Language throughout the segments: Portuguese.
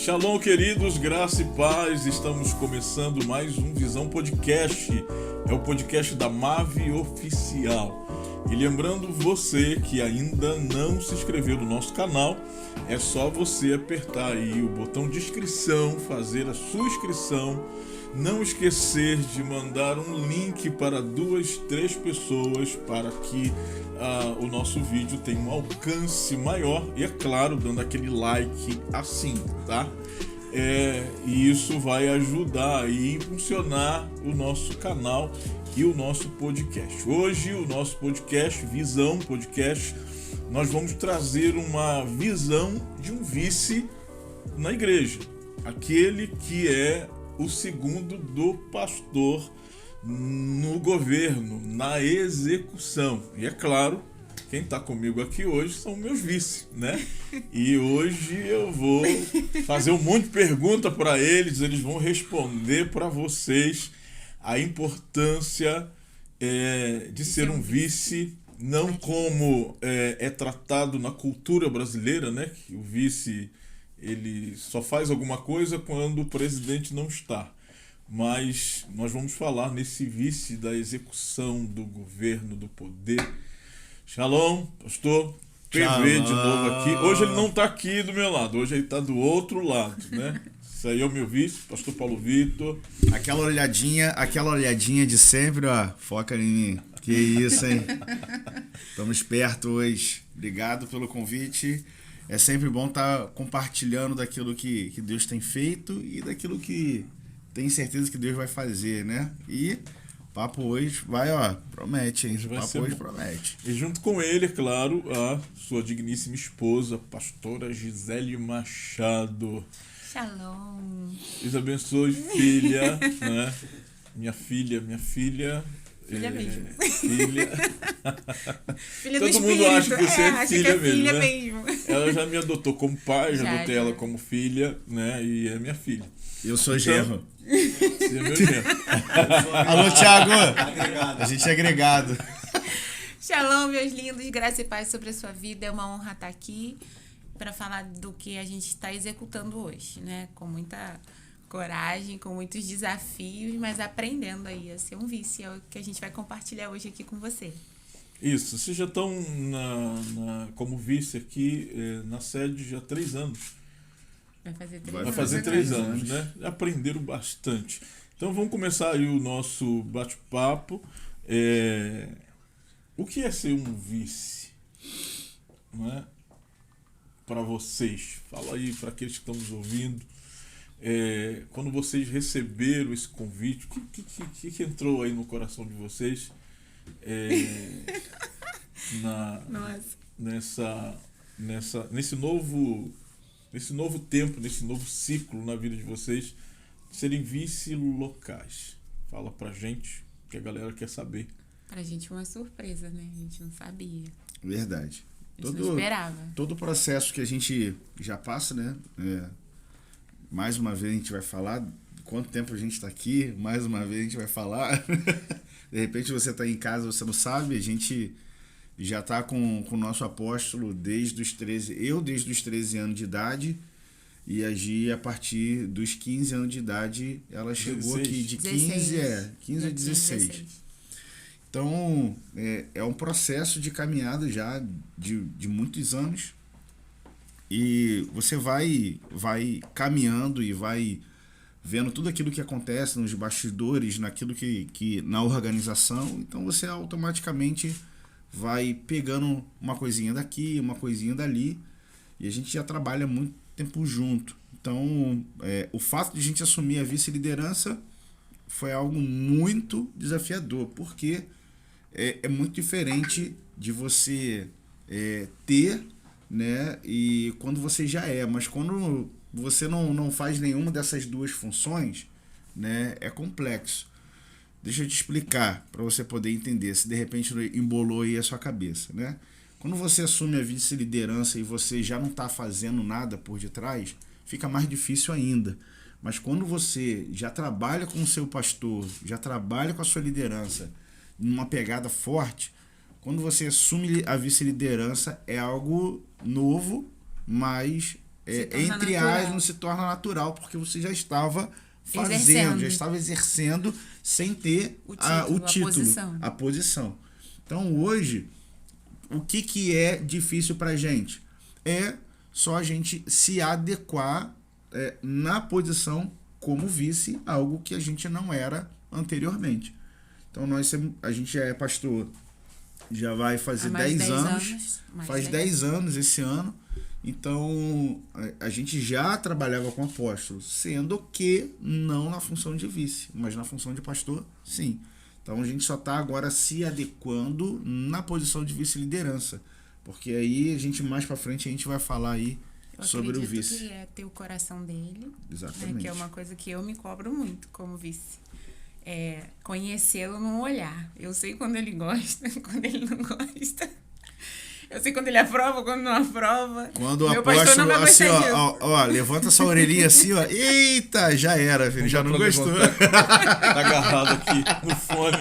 Shalom, queridos, graça e paz. Estamos começando mais um Visão Podcast. É o podcast da MAV Oficial. E lembrando você que ainda não se inscreveu no nosso canal, é só você apertar aí o botão de inscrição, fazer a sua inscrição. Não esquecer de mandar um link para 2, 3 pessoas para que o nosso vídeo tenha um alcance maior. E é claro, dando aquele like assim, tá? E isso vai ajudar e impulsionar o nosso canal e o nosso podcast. Hoje, o nosso podcast, Visão Podcast, nós vamos trazer uma visão de um vice na igreja. Aquele que é o segundo do pastor no governo, na execução. E é claro, quem está comigo aqui hoje são meus vice, né? E hoje eu vou fazer um monte de pergunta para eles vão responder para vocês a importância de ser um vice, não como é tratado na cultura brasileira, né? Que o vice ele só faz alguma coisa quando o presidente não está. Mas nós vamos falar nesse vice da execução do governo, do poder. Shalom, pastor PV de novo aqui. Hoje ele não está aqui do meu lado, hoje ele está do outro lado, né? Isso aí é o meu vice, pastor Paulo Vitor. Aquela olhadinha de sempre, ó. Foca em mim. Que isso, hein? Estamos perto hoje. Obrigado pelo convite. É sempre bom estar compartilhando daquilo que Deus tem feito e daquilo que tem certeza que Deus vai fazer, né? E o papo hoje vai, promete, hein? O papo hoje promete. E junto com ele, é claro, a sua digníssima esposa, pastora Gisele Machado. Shalom. Deus abençoe, filha, né? Minha filha. Filha mesmo. Filha. Filha Todo do mundo espírito. acha que você é filha mesmo, né? mesmo. Ela já me adotou como pai, já adotei já. ela como filha, né? E é minha filha. Eu sou genro. Você é meu genro. Alô, Thiago! A gente é agregado. Shalom, meus lindos. Graça e paz sobre a sua vida. É uma honra estar aqui para falar do que a gente está executando hoje, né? Com muita coragem, com muitos desafios, mas aprendendo aí a ser um vice. É o que a gente vai compartilhar hoje aqui com você. Isso, vocês já estão como vice aqui na sede já há 3 anos. Vai fazer 3 anos, né? Aprenderam bastante. Então vamos começar aí o nosso bate-papo. O que é ser um vice? Não é? Para vocês. Fala aí para aqueles que estão nos ouvindo. Quando vocês receberam esse convite, o que entrou aí no coração de vocês nesse novo tempo, nesse novo ciclo na vida de vocês, serem vice-locais? Fala pra gente, que a galera quer saber. Pra gente foi uma surpresa, né? A gente não sabia. Verdade. A gente não esperava. Todo o processo que a gente já passa, né? Mais uma vez a gente vai falar quanto tempo a gente está aqui, mais uma vez a gente vai falar. De repente você está em casa, você não sabe, a gente já está com o nosso apóstolo desde os 13 anos de idade, e a Gi, a partir dos 15 anos de idade, ela chegou 16. Aqui de 15 a 16. Então, é um processo de caminhada já de muitos anos. E você vai caminhando e vai vendo tudo aquilo que acontece nos bastidores, naquilo que na organização. Então você automaticamente vai pegando uma coisinha daqui, uma coisinha dali. E a gente já trabalha muito tempo junto. Então o fato de a gente assumir a vice-liderança foi algo muito desafiador. Porque é muito diferente de você ter, né? E quando você já mas quando você não faz nenhuma dessas duas funções, né? É complexo. Deixa eu te explicar para você poder entender, se de repente embolou aí a sua cabeça, né? Quando você assume a vice-liderança e você já não está fazendo nada por detrás, fica mais difícil ainda. Mas quando você já trabalha com o seu pastor, já trabalha com a sua liderança numa pegada forte, quando você assume a vice-liderança é algo novo, mas entre natural. aspas, se torna natural, porque você já estava fazendo, Exercendo. já estava exercendo sem ter O o título, título, a posição. Então hoje, o que é difícil pra gente? É só a gente se adequar na posição como vice, algo que a gente não era anteriormente. Então a gente já é pastor, já vai fazer Há mais 10 anos, mais faz 10 anos esse ano. Então a gente já trabalhava com apóstolo, sendo que não na função de vice, mas na função de pastor, sim. Então a gente só está agora se adequando na posição de vice-liderança, porque aí a gente mais para frente a gente vai falar aí sobre o vice. Que é ter o coração dele, Exatamente. né, que é uma coisa que eu me cobro muito como vice. Conhecê-lo num olhar. Eu sei quando ele gosta, quando ele não gosta. Eu sei quando ele aprova, quando não aprova. Quando o Meu pastor não apóstolo, vai assim, gostar ó, levanta essa orelhinha assim, ó. Eita, já era, filho, já não gostou. Tá agarrado aqui no fone.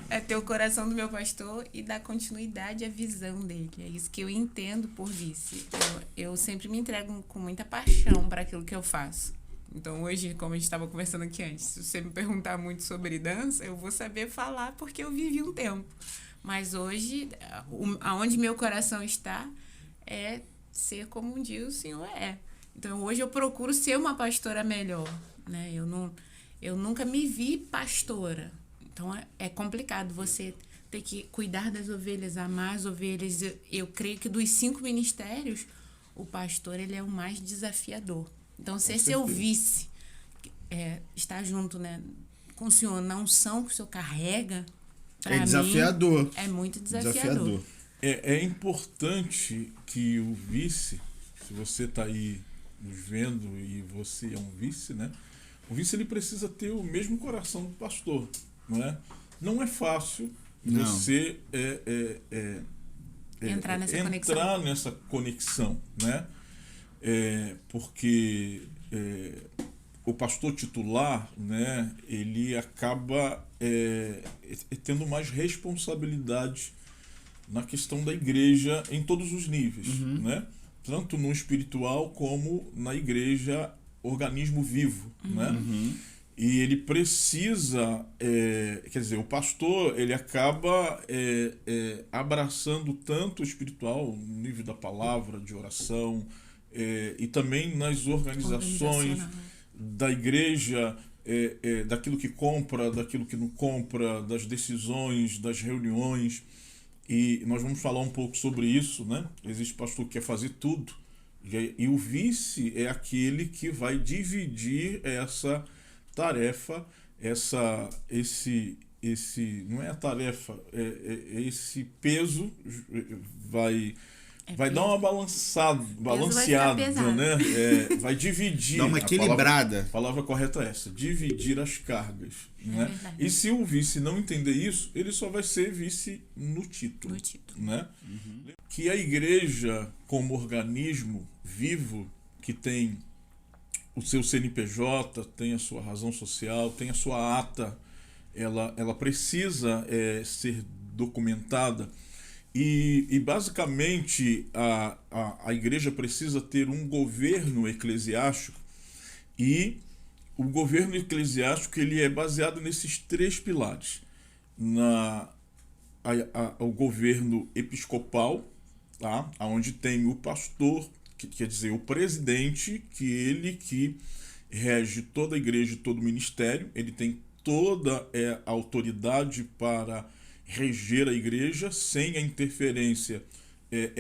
É ter o coração do meu pastor e dar continuidade à visão dele. É isso que eu entendo por vice. Eu sempre me entrego com muita paixão para aquilo que eu faço. Então hoje, como a gente estava conversando aqui antes, se você me perguntar muito sobre dança, eu vou saber falar porque eu vivi um tempo. Mas hoje, aonde meu coração está é ser como um dia o Senhor é. Então hoje eu procuro ser uma pastora melhor, né? Eu nunca me vi pastora. Então é complicado você ter que cuidar das ovelhas, amar as ovelhas. Eu creio que dos 5 ministérios, o pastor ele é o mais desafiador. Então ser seu vice, estar junto, né, com o Senhor, na unção que o Senhor carrega, É desafiador. Mim, é muito desafiador. É importante que o vice, se você está aí nos vendo e você é um vice, né? O vice ele precisa ter o mesmo coração do pastor, não é? Não é fácil você entrar nessa conexão, né? Porque o pastor titular, né, ele acaba tendo mais responsabilidade na questão da igreja em todos os níveis, né? Tanto no espiritual como na igreja, organismo vivo, né? E ele precisa, quer dizer, o pastor ele acaba abraçando tanto o espiritual, no nível da palavra, de oração, e também nas organizações da igreja, daquilo que compra, daquilo que não compra, das decisões, das reuniões. E nós vamos falar um pouco sobre isso, né? Existe pastor que quer fazer tudo, e o vice é aquele que vai dividir essa tarefa, esse não é a tarefa, esse peso vai dar uma balanceada, né? Vai dividir. Dá uma equilibrada. A palavra correta é essa, dividir as cargas, né? E se o vice não entender isso, ele só vai ser vice no título. Né? Que a igreja, como organismo vivo, que tem o seu CNPJ, tem a sua razão social, tem a sua ata, ela precisa ser documentada. E basicamente a igreja precisa ter um governo eclesiástico, e o governo eclesiástico ele é baseado nesses 3 pilares. O governo episcopal, tá? Onde tem o pastor, que quer dizer o presidente, que rege toda a igreja e todo o ministério, ele tem toda a autoridade para reger a igreja sem a interferência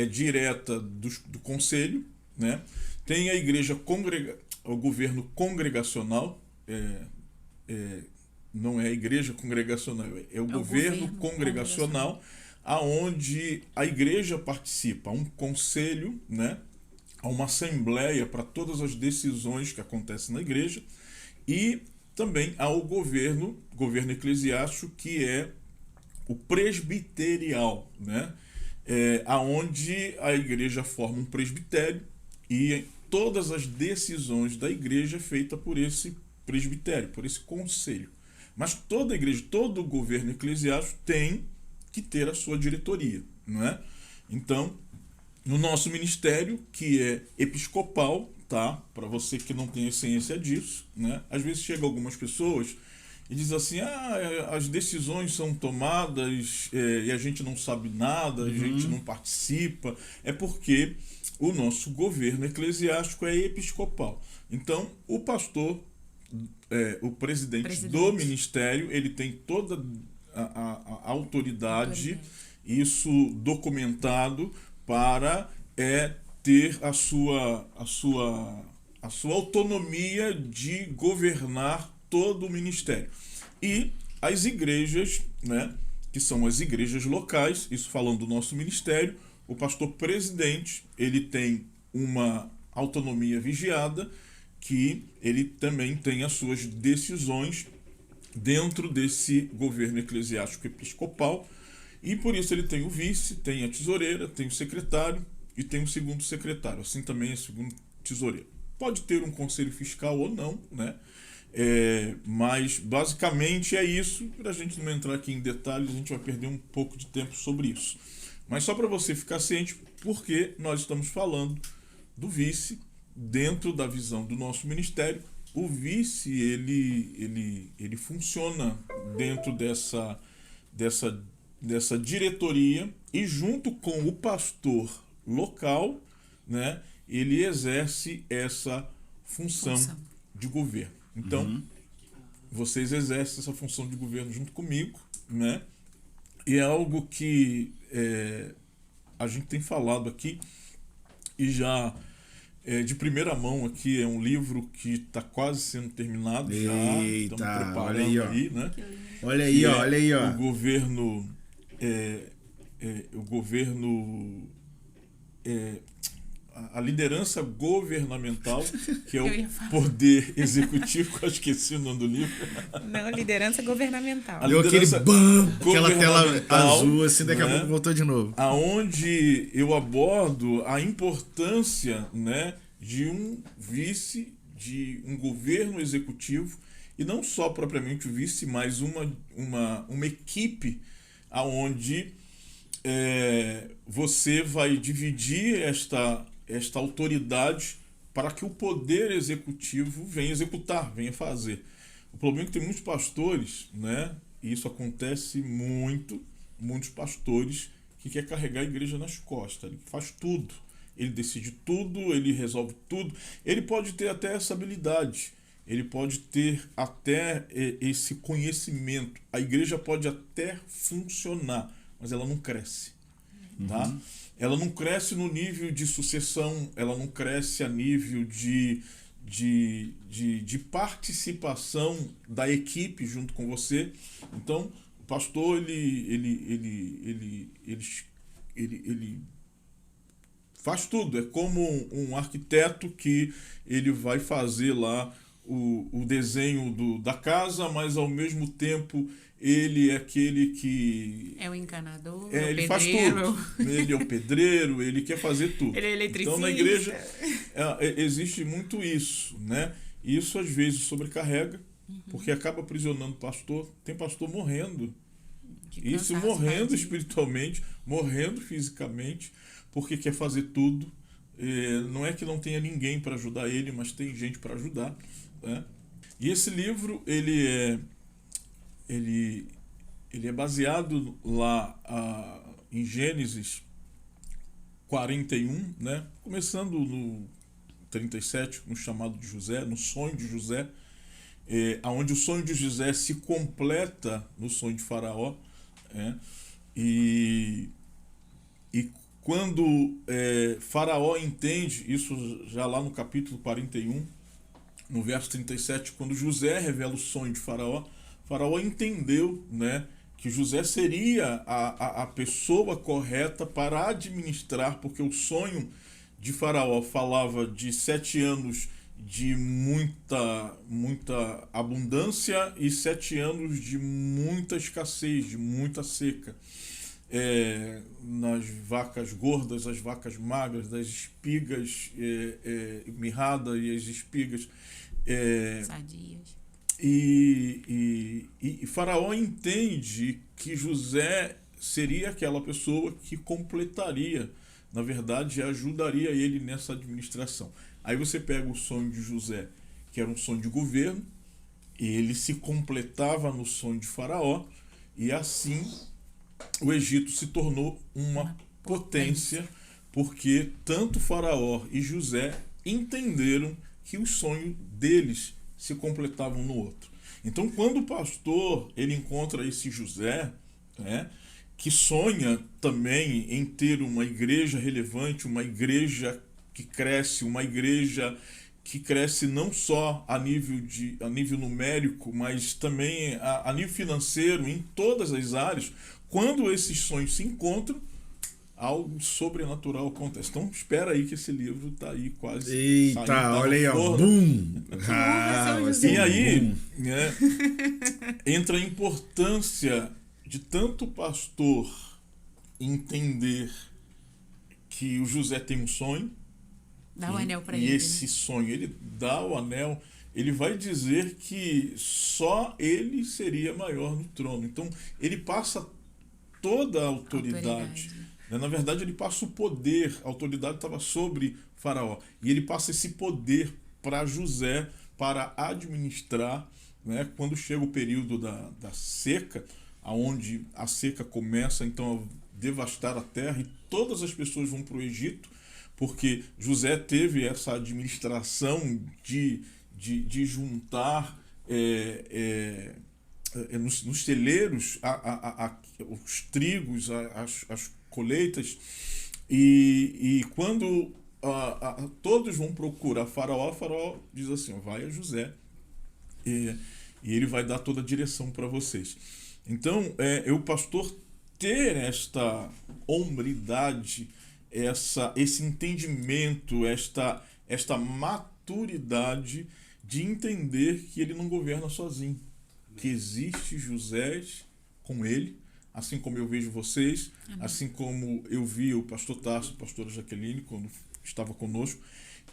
direta do conselho, né? Tem a igreja o governo congregacional, não é a igreja congregacional, é o governo congregacional, aonde a igreja participa, há um conselho, né? Há uma assembleia para todas as decisões que acontecem na igreja, e também há o governo eclesiástico, que é o presbiterial, né? Aonde a igreja forma um presbitério e todas as decisões da igreja é feita por esse presbitério, por esse conselho. Mas toda a igreja, todo o governo eclesiástico tem que ter a sua diretoria, não é? Então, no nosso ministério, que é episcopal, tá? Para você que não tem ciência disso, né? Às vezes chegam algumas pessoas e diz assim, as decisões são tomadas e a gente não sabe nada, a gente não participa. É porque o nosso governo eclesiástico é episcopal. Então, o pastor, o presidente do ministério, ele tem toda a autoridade, isso documentado, para ter a sua autonomia de governar todo o ministério. E as igrejas, né, que são as igrejas locais, isso falando do nosso ministério, o pastor presidente, ele tem uma autonomia vigiada, que ele também tem as suas decisões dentro desse governo eclesiástico episcopal, e por isso ele tem o vice, tem a tesoureira, tem o secretário e tem o segundo secretário, assim também é o segundo tesoureiro. Pode ter um conselho fiscal ou não, né? Mas basicamente é isso. Para a gente não entrar aqui em detalhes, a gente vai perder um pouco de tempo sobre isso. Mas só para você ficar ciente, porque nós estamos falando do vice dentro da visão do nosso ministério. O vice ele funciona dentro dessa diretoria e junto com o pastor local, né, ele exerce essa função de governo. Então, vocês exercem essa função de governo junto comigo, né? E é algo que a gente tem falado aqui e já de primeira mão aqui, é um livro que está quase sendo terminado. Eita, já estamos preparando olha aí, né? Olha aí, ó, olha aí, ó. O governo a liderança governamental, que é o poder executivo, eu esqueci o nome do livro. Não, liderança governamental. Deu aquele aquela tela azul, assim, daqui a pouco voltou de novo. Aonde eu abordo a importância, né, de um vice, de um governo executivo, e não só propriamente o vice, mas uma equipe aonde você vai dividir esta autoridade para que o poder executivo venha executar, venha fazer. O problema é que tem muitos pastores, né, e isso acontece muitos pastores que quer carregar a igreja nas costas. Ele faz tudo, ele decide tudo, ele resolve tudo. Ele pode ter até essa habilidade, ele pode ter até esse conhecimento. A igreja pode até funcionar, mas ela não cresce, tá? Ela não cresce no nível de sucessão, ela não cresce a nível de participação da equipe junto com você. Então, o pastor, ele faz tudo. É como um arquiteto que ele vai fazer lá o desenho da casa, mas ao mesmo tempo ele é aquele que... É o encanador, ele o faz pedreiro. tudo. Ele é o pedreiro, ele quer fazer tudo. Ele é eletricista. Então, na igreja, existe muito isso, né? E isso, às vezes, sobrecarrega, porque acaba aprisionando o pastor. Tem pastor morrendo. Isso, morrendo espiritualmente, morrendo fisicamente, porque quer fazer tudo. Não é que não tenha ninguém para ajudar ele, mas tem gente para ajudar, né? E esse livro, ele é baseado lá em Gênesis 41, né? Começando no 37, no chamado de José, no sonho de José, onde o sonho de José se completa no sonho de Faraó. E quando Faraó entende, isso já lá no capítulo 41, no verso 37, quando José revela o sonho de Faraó, Faraó entendeu, né, que José seria a pessoa correta para administrar, porque o sonho de Faraó falava de 7 anos de muita abundância e 7 anos de muita escassez, de muita seca. Nas vacas gordas, as vacas magras, das espigas mirradas e as espigas sadias. E Faraó entende que José seria aquela pessoa que completaria na verdade, ajudaria ele nessa administração. Aí você pega o sonho de José, que era um sonho de governo, e ele se completava no sonho de Faraó, e assim o Egito se tornou uma potência, porque tanto Faraó e José entenderam que os sonhos deles se completavam no outro. Então, quando o pastor ele encontra esse José, né, que sonha também em ter uma igreja relevante, uma igreja que cresce, uma igreja que cresce não só a nível numérico, mas também a nível financeiro, em todas as áreas, quando esses sonhos se encontram, algo sobrenatural acontece. Então, espera aí que esse livro está aí quase. Eita, olha aí, ó. Bum! E aí, né, entra a importância de tanto o pastor entender que o José tem um sonho. Dá o anel para ele. ele. E esse sonho, ele dá o anel, ele vai dizer que só ele seria maior no trono. Então, ele passa toda a autoridade. Na verdade, ele passa o poder, a autoridade estava sobre Faraó. E ele passa esse poder para José, para administrar, né, quando chega o período da seca, onde a seca começa então a devastar a terra e todas as pessoas vão para o Egito, porque José teve essa administração de juntar nos celeiros os trigos, as colheitas, e quando todos vão procurar Faraó diz assim, vai a José, e ele vai dar toda a direção para vocês. Então, o pastor ter esta hombridade, esse entendimento, esta maturidade de entender que ele não governa sozinho, que existe José com ele, assim como eu vejo vocês, assim como eu vi o pastor Tarso, a pastora Jaqueline, quando estava conosco,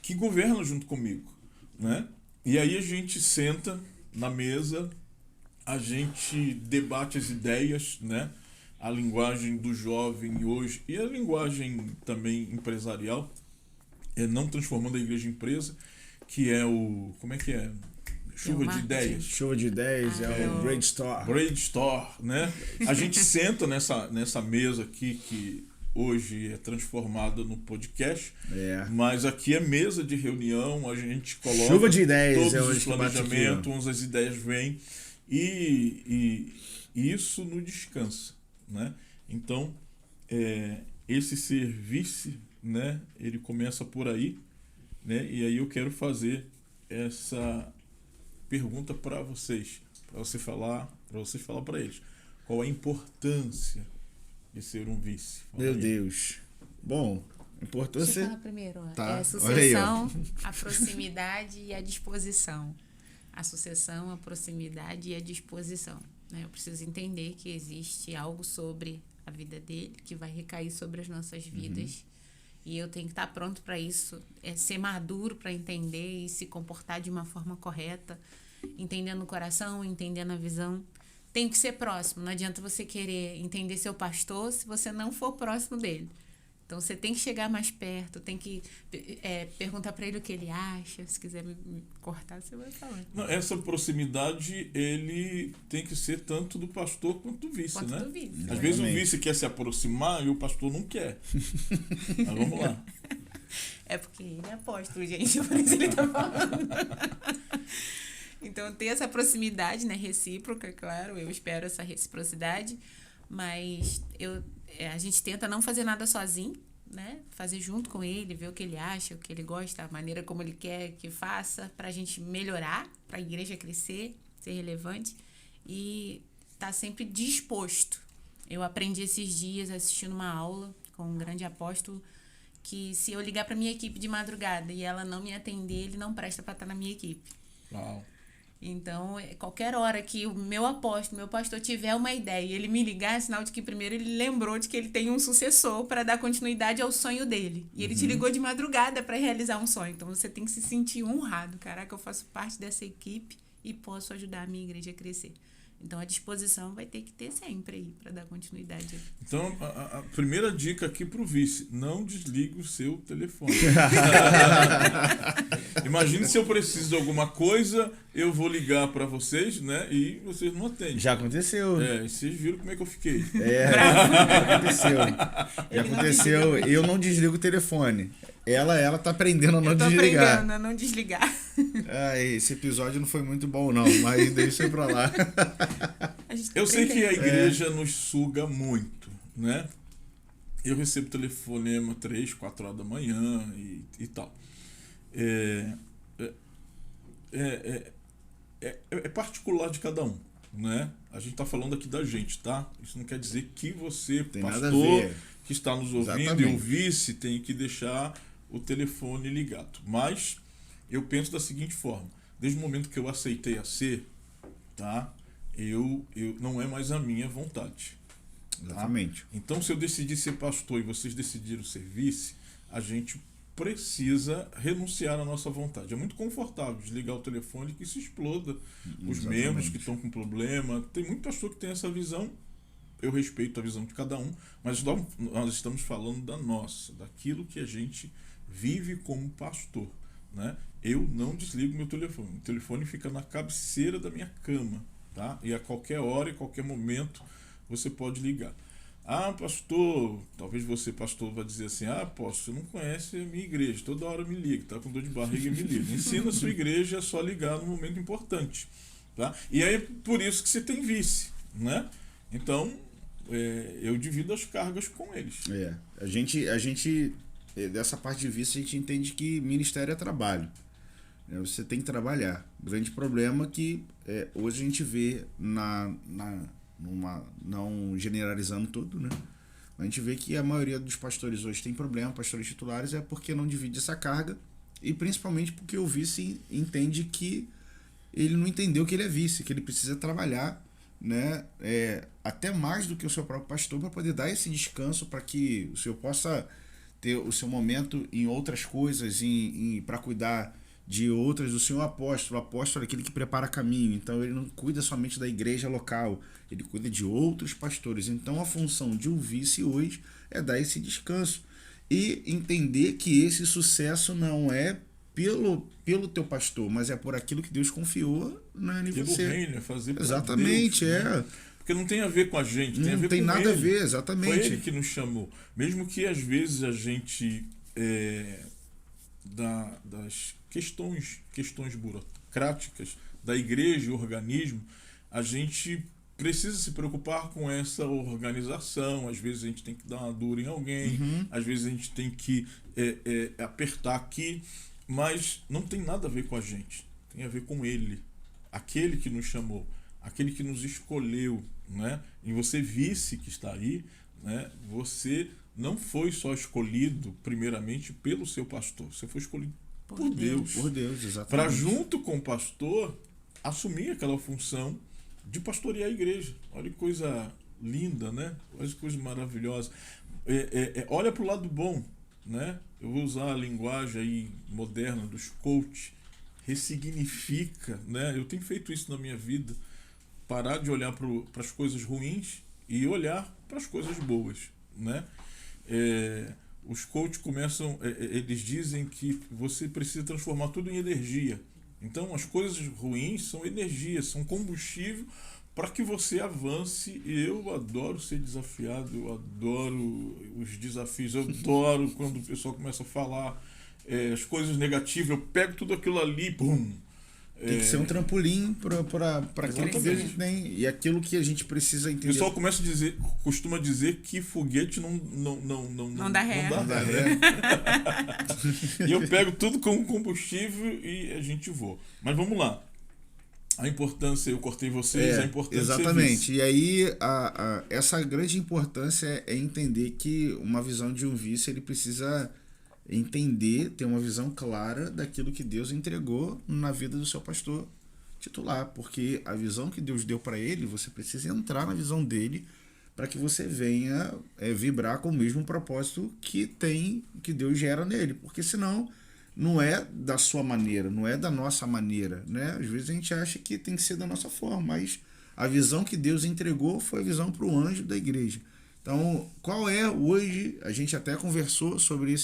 que governa junto comigo, né? E aí a gente senta na mesa, a gente debate as ideias, né? A linguagem do jovem hoje e a linguagem também empresarial, não transformando a igreja em empresa, que é o... Como é que é? Chuva de ideias. Chuva de ideias, o Brainstorm. Brainstorm, né? A gente senta nessa mesa aqui, que hoje é transformada no podcast, mas aqui é mesa de reunião, a gente coloca chuva de ideias, todos os planejamentos, as ideias vêm, e isso não descansa, né? Então, esse serviço, né, ele começa por aí, né? E aí eu quero fazer essa pergunta para vocês, para vocês falar para eles qual a importância de ser um vice. Meu Deus. Bom, importância. Deixa eu falar primeiro. Tá. A sucessão, a proximidade e a disposição. A sucessão, a proximidade e a disposição. Né? Eu preciso entender que existe algo sobre a vida dele que vai recair sobre as nossas vidas. E eu tenho que estar pronto para isso, ser maduro para entender e se comportar de uma forma correta, entendendo o coração, entendendo a visão. Tem que ser próximo, não adianta você querer entender seu pastor se você não for próximo dele. Então você tem que chegar mais perto, tem que perguntar para ele o que ele acha. Se quiser me cortar, você vai falar. Não, essa proximidade, ele tem que ser tanto do pastor quanto do vice, né? Do vice. Às vezes o vice quer se aproximar e o pastor não quer. Mas vamos lá. É porque ele é apóstolo, gente, por isso ele tá falando. Então, ter essa proximidade, né, recíproca, claro, eu espero essa reciprocidade, mas a gente tenta não fazer nada sozinho, né, fazer junto com ele, ver o que ele acha, o que ele gosta, a maneira como ele quer que faça, pra gente melhorar, pra igreja crescer, ser relevante e estar sempre disposto. Eu aprendi esses dias assistindo uma aula com um grande apóstolo, que se eu ligar pra minha equipe de madrugada e ela não me atender, ele não presta pra estar na minha equipe. Uau. Então, qualquer hora que o meu pastor tiver uma ideia e ele me ligar, é sinal de que primeiro ele lembrou de que ele tem um sucessor para dar continuidade ao sonho dele. E ele te ligou de madrugada para realizar um sonho. Então, você tem que se sentir honrado. Caraca, eu faço parte dessa equipe e posso ajudar a minha igreja a crescer. Então, a disposição vai ter que ter sempre aí para dar continuidade. Então, a primeira dica aqui pro vice: não desligue o seu telefone. Imagine se eu preciso de alguma coisa, eu vou ligar para vocês, né? E vocês não atendem. Já aconteceu. E vocês viram como é que eu fiquei. Já aconteceu. Já aconteceu. Eu não desligo o telefone. Ela tá aprendendo a não desligar. Aprendendo a não desligar. Esse episódio não foi muito bom, não, mas deixa eu pra lá. Eu sei que a igreja nos suga muito, né? Eu recebo telefonema 3, 4 horas da manhã e tal. É particular de cada um, né? A gente tá falando aqui da gente, tá? Isso não quer dizer que você, Tem nada a pastor, ver. que está nos ouvindo, Exatamente. e o vice tem que deixar o telefone ligado. Mas eu penso da seguinte forma: desde o momento que eu aceitei a ser, tá? Eu não é mais a minha vontade. Exatamente. Então, se eu decidir ser pastor e vocês decidiram ser vice, a gente precisa renunciar à nossa vontade. É muito confortável desligar o telefone e que se exploda os membros que estão com problema. Tem muito pastor que tem essa visão. Eu respeito a visão de cada um, mas nós estamos falando da nossa, daquilo que a gente vive como pastor, né? Eu não desligo meu telefone. O telefone fica na cabeceira da minha cama, tá? E a qualquer hora, em qualquer momento, você pode ligar. Ah, pastor, talvez você, pastor, vai dizer assim: ah, você não conhece a minha igreja, toda hora me liga, tá com dor de barriga e me liga. Ensina a sua igreja a só ligar no momento importante, tá? E aí, por isso que você tem vice, né? Então, eu divido as cargas com eles. A gente dessa parte de vice, a gente entende que ministério é trabalho. Você tem que trabalhar. O grande problema é que hoje a gente vê não generalizando tudo, né? A gente vê que a maioria dos pastores hoje tem problema, pastores titulares, é porque não divide essa carga, e principalmente porque o vice entende que ele não entendeu que ele é vice, que ele precisa trabalhar, né? Até mais do que o seu próprio pastor, para poder dar esse descanso, para que o senhor possa ter o seu momento em outras coisas, para cuidar de outras do senhor apóstolo. O apóstolo é aquele que prepara caminho, então ele não cuida somente da igreja local, ele cuida de outros pastores. Então a função de um vice hoje é dar esse descanso e entender que esse sucesso não é pelo teu pastor, mas é por aquilo que Deus confiou em Pelo você. reino, fazer pra Exatamente, Deus, né? Porque não tem a ver com a gente, tem a ver não tem com nada ele. a ver, exatamente. Foi ele que nos chamou. Mesmo que às vezes a gente das questões burocráticas da igreja e organismo, a gente precisa se preocupar com essa organização. Às vezes a gente tem que dar uma dura em alguém, às vezes a gente tem que apertar aqui, mas não tem nada a ver com a gente, tem a ver com ele, aquele que nos chamou, aquele que nos escolheu, né? E você, vice que está aí, né? Você não foi só escolhido primeiramente pelo seu pastor, você foi escolhido por Deus. Por Deus, exatamente. Para, junto com o pastor, assumir aquela função de pastorear a igreja. Olha que coisa linda, né? Olha que coisa maravilhosa. Olha para o lado bom, né? Eu vou usar a linguagem aí moderna dos coach. Ressignifica, né? Eu tenho feito isso na minha vida. Parar de olhar para as coisas ruins e olhar para as coisas boas, né? Os coaches começam, eles dizem que você precisa transformar tudo em energia. Então as coisas ruins são energia, são combustível para que você avance. E eu adoro ser desafiado, eu adoro os desafios, eu adoro quando o pessoal começa a falar as coisas negativas, eu pego tudo aquilo ali, pum. Tem que ser um trampolim para aquilo que Deus tem e aquilo que a gente precisa entender. O pessoal costuma dizer que foguete não dá ré. E eu pego tudo como combustível e a gente voa. Mas vamos lá. A importância, eu cortei vocês, a importância. Exatamente. E aí, essa grande importância é entender que uma visão de um vice, ele precisa entender, ter uma visão clara daquilo que Deus entregou na vida do seu pastor titular, porque a visão que Deus deu para ele, você precisa entrar na visão dele para que você venha vibrar com o mesmo propósito que Deus gera nele, porque senão não é da sua maneira, não é da nossa maneira, né? Às vezes a gente acha que tem que ser da nossa forma, mas A visão que Deus entregou foi a visão para o anjo da igreja. Então, qual é hoje, a gente até conversou sobre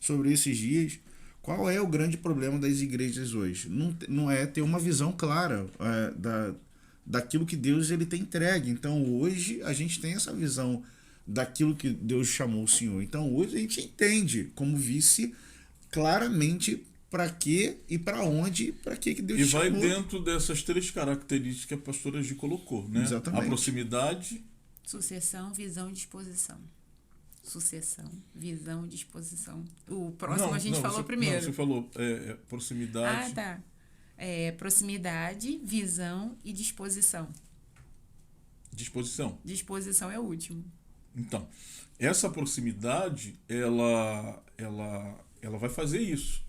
sobre esses dias, qual é o grande problema das igrejas hoje? Não é ter uma visão clara daquilo que Deus ele tem entregue. Então, hoje, a gente tem essa visão daquilo que Deus chamou o Senhor. Então, hoje, a gente entende como vice claramente para quê e para onde, para que Deus chamou. E vai dentro dessas 3 características que a pastora Gi colocou, né? Exatamente. A proximidade... Sucessão, visão e disposição. Sucessão, visão e disposição. O próximo a gente falou primeiro. Não, você falou proximidade. Ah, tá. Proximidade, visão e disposição. Disposição. Disposição é o último. Então, essa proximidade, ela vai fazer isso.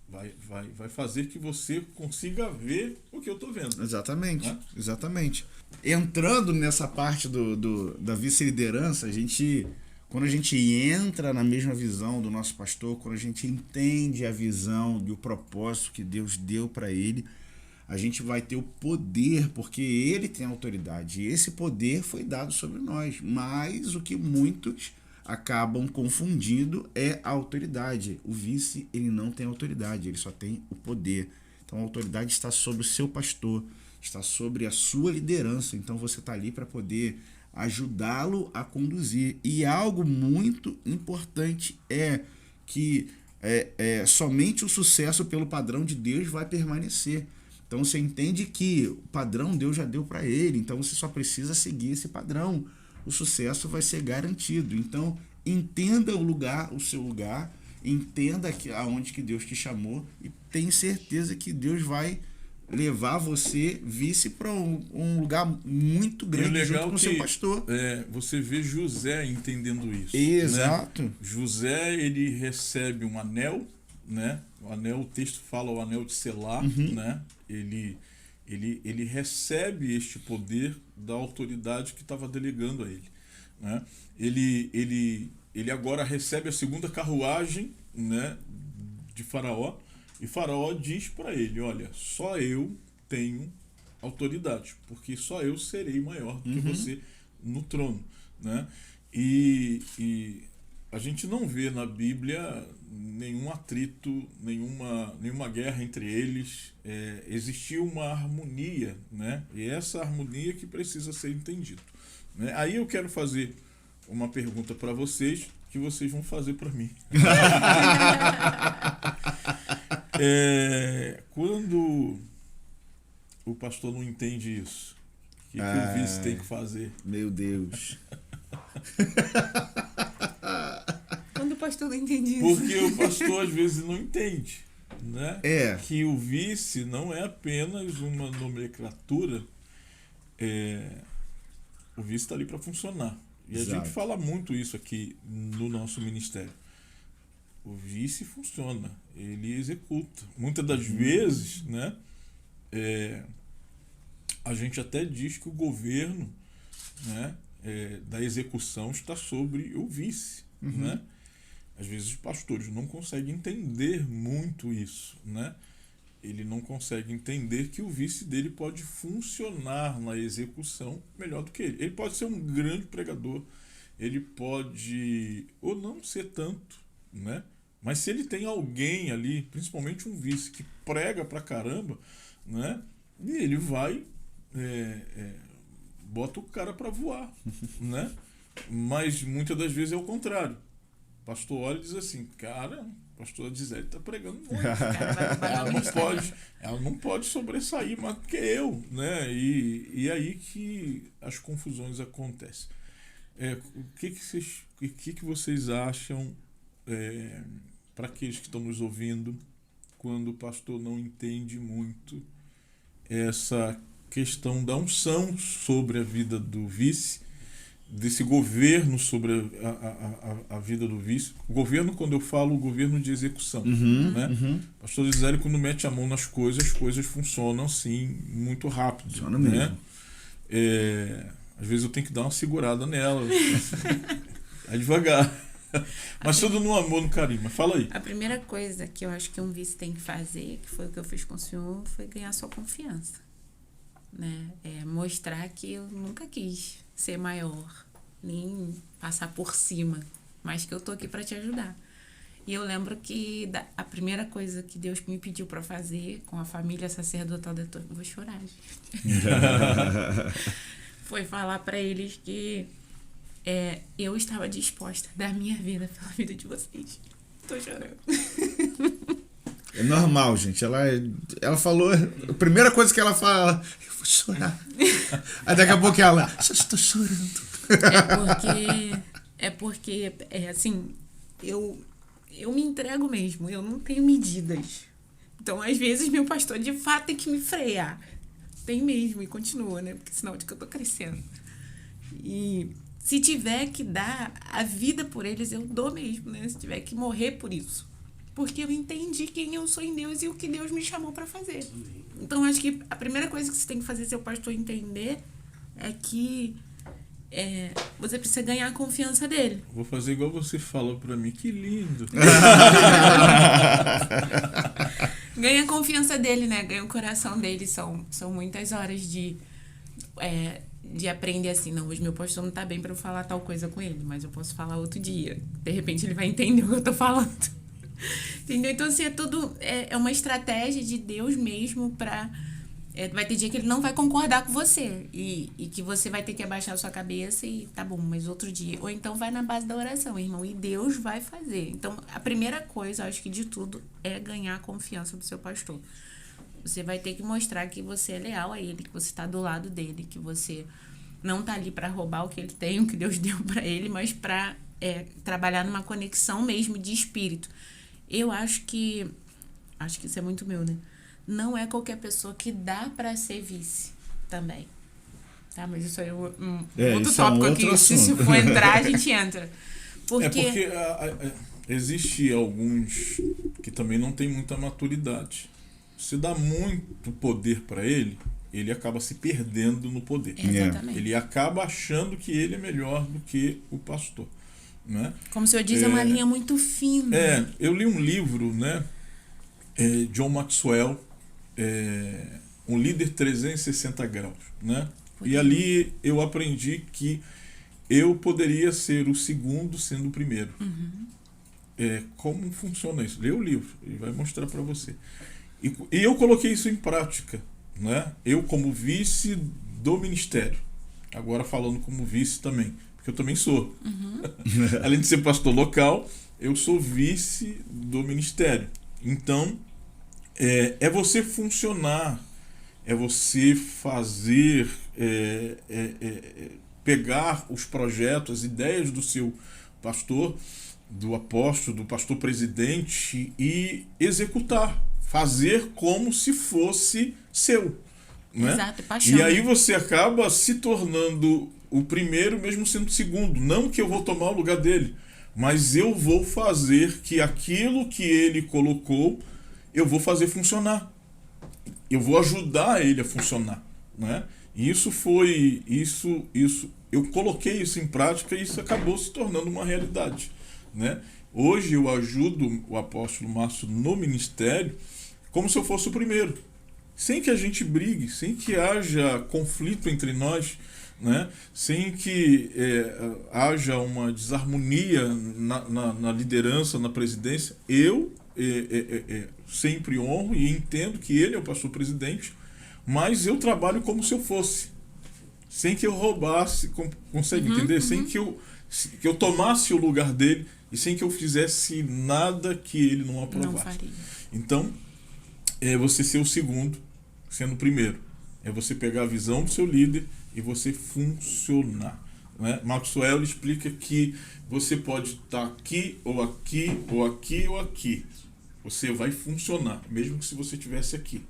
Vai fazer que você consiga ver o que eu estou vendo. Exatamente, né? Exatamente. Entrando nessa parte da vice-liderança, quando a gente entra na mesma visão do nosso pastor, quando a gente entende a visão e o propósito que Deus deu para ele, a gente vai ter o poder, porque ele tem autoridade. E esse poder foi dado sobre nós. Mas o que muitos acabam confundindo é a autoridade. O vice, ele não tem autoridade, ele só tem o poder. Então a autoridade está sobre o seu pastor, está sobre a sua liderança. Então você está ali para poder ajudá-lo a conduzir. E algo muito importante é que somente o sucesso pelo padrão de Deus vai permanecer. Então você entende que o padrão Deus já deu para ele, então você só precisa seguir esse padrão. O sucesso vai ser garantido. Então, entenda o seu lugar, entenda aonde que Deus te chamou e tenha certeza que Deus vai levar você, vice, para um lugar muito grande junto com o seu pastor. Você vê José entendendo isso. Exato. Né? José, ele recebe um anel, né? O anel, o texto fala o anel de selar, né? Ele recebe este poder da autoridade que estava delegando a ele. Né? Ele agora recebe a segunda carruagem, né, de Faraó, e Faraó diz para ele, olha, só eu tenho autoridade, porque só eu serei maior do que você no trono. Né? E a gente não vê na Bíblia nenhum atrito, nenhuma guerra entre eles. Existia uma harmonia, né? E essa harmonia que precisa ser entendida. Né? Aí eu quero fazer uma pergunta para vocês, que vocês vão fazer para mim. Quando o pastor não entende isso, o que o vice tem que fazer? Meu Deus. Quando o pastor não entende isso. Porque o pastor às vezes não entende, né? Que o vice não é apenas uma nomenclatura, o vice está ali para funcionar. E Exato. A gente fala muito isso aqui no nosso ministério. O vice funciona, ele executa. Muitas das vezes, né, a gente até diz que o governo, né, da execução está sobre o vice. Né? Às vezes os pastores não conseguem entender muito isso, né? Ele não consegue entender que o vice dele pode funcionar na execução melhor do que ele. Ele pode ser um grande pregador, ele pode ou não ser tanto, né? Mas se ele tem alguém ali, principalmente um vice que prega pra caramba, né? E ele vai bota o cara para voar, né? Mas muitas das vezes é o contrário. O pastor olha e diz assim, cara, o pastor Gisele está pregando muito. Ela não pode sobressair mais do que eu, né? E aí que as confusões acontecem. O que vocês acham, para aqueles que estão nos ouvindo, quando o pastor não entende muito essa questão da unção sobre a vida do vice, desse governo sobre a vida do vice? O governo, quando eu falo, o governo de execução, né? Pastor Gisele, quando mete a mão nas coisas, as coisas funcionam assim muito rápido. Funciona mesmo. Né? Às vezes eu tenho que dar uma segurada nela, é devagar. Mas tudo no amor, no carinho. Mas fala aí. A primeira coisa que eu acho que um vice tem que fazer, que foi o que eu fiz com o senhor, foi ganhar sua confiança. né? Mostrar que eu nunca quis ser maior, nem passar por cima, mas que eu tô aqui para te ajudar. E eu lembro que a primeira coisa que Deus me pediu para fazer com a família sacerdotal da eu vou chorar, gente. Foi falar para eles que eu estava disposta a dar minha vida pela vida de vocês. Tô chorando. É normal, gente. Ela falou, a primeira coisa que ela fala, eu vou chorar. Aí daqui a pouco ela, só estou chorando. Porque assim, eu me entrego mesmo, eu não tenho medidas. Então, às vezes, meu pastor, de fato, tem que me frear. Tem mesmo, e continua, né? Porque senão, de que eu tô crescendo. E se tiver que dar a vida por eles, eu dou mesmo, né? Se tiver que morrer por isso. Porque eu entendi quem eu sou em Deus e o que Deus me chamou para fazer. Então, acho que a primeira coisa que você tem que fazer, seu pastor entender, é que você precisa ganhar a confiança dele. Vou fazer igual você falou pra mim. Que lindo. Ganha a confiança dele, né? Ganha o coração dele. São muitas horas de aprender assim. Não, hoje meu pastor não tá bem pra eu falar tal coisa com ele, mas eu posso falar outro dia. De repente ele vai entender o que eu tô falando. Entendeu? Então, assim, é uma estratégia de Deus mesmo pra... vai ter dia que ele não vai concordar com você e que você vai ter que abaixar a sua cabeça e tá bom, mas outro dia. Ou então vai na base da oração, irmão, e Deus vai fazer. Então, a primeira coisa, acho que de tudo, é ganhar a confiança do seu pastor. Você vai ter que mostrar que você é leal a ele, que você tá do lado dele, que você não tá ali pra roubar o que ele tem, o que Deus deu pra ele, mas pra trabalhar numa conexão mesmo de espírito. Eu acho que isso é muito meu, né? Não é qualquer pessoa que dá pra ser vice também. Tá? Mas isso aí é outro tópico aqui. Se for entrar, a gente entra. Porque existe alguns que também não tem muita maturidade. Se dá muito poder pra ele, ele acaba se perdendo no poder. Exatamente. Ele acaba achando que ele é melhor do que o pastor. Né? Como o senhor diz, é uma linha muito fina. Eu li um livro, né? John Maxwell, um líder 360 graus, né? E ali eu aprendi que eu poderia ser o segundo sendo o primeiro. Como funciona isso? Lê o livro e vai mostrar para você. E eu coloquei isso em prática, né? Eu como vice do ministério, agora falando como vice também, porque eu também sou. Além de ser pastor local, eu sou vice do ministério. Então, é você funcionar, é você fazer, pegar os projetos, as ideias do seu pastor, do apóstolo, do pastor presidente e executar, fazer como se fosse seu. Né? Exato, paixão. E aí você acaba se tornando o primeiro, mesmo sendo o segundo. Não que eu vou tomar o lugar dele, mas eu vou fazer que aquilo que ele colocou, eu vou fazer funcionar. Eu vou ajudar ele a funcionar, né? E eu coloquei isso em prática e isso acabou se tornando uma realidade, né? Hoje eu ajudo o apóstolo Márcio no ministério como se eu fosse o primeiro, sem que a gente brigue, sem que haja conflito entre nós, né? Sem que haja uma desarmonia na liderança, na presidência. Eu sempre honro e entendo que ele é o pastor presidente, mas eu trabalho como se eu fosse, sem que eu roubasse, consegue entender? Sem que eu tomasse o lugar dele e sem que eu fizesse nada que ele não aprovasse. Não faria. Então, é você ser o segundo, sendo o primeiro. É você pegar a visão do seu líder e você funcionar. Né? Maxwell explica que você pode estar aqui, ou aqui, ou aqui, ou aqui. Você vai funcionar, mesmo que se você estivesse aqui.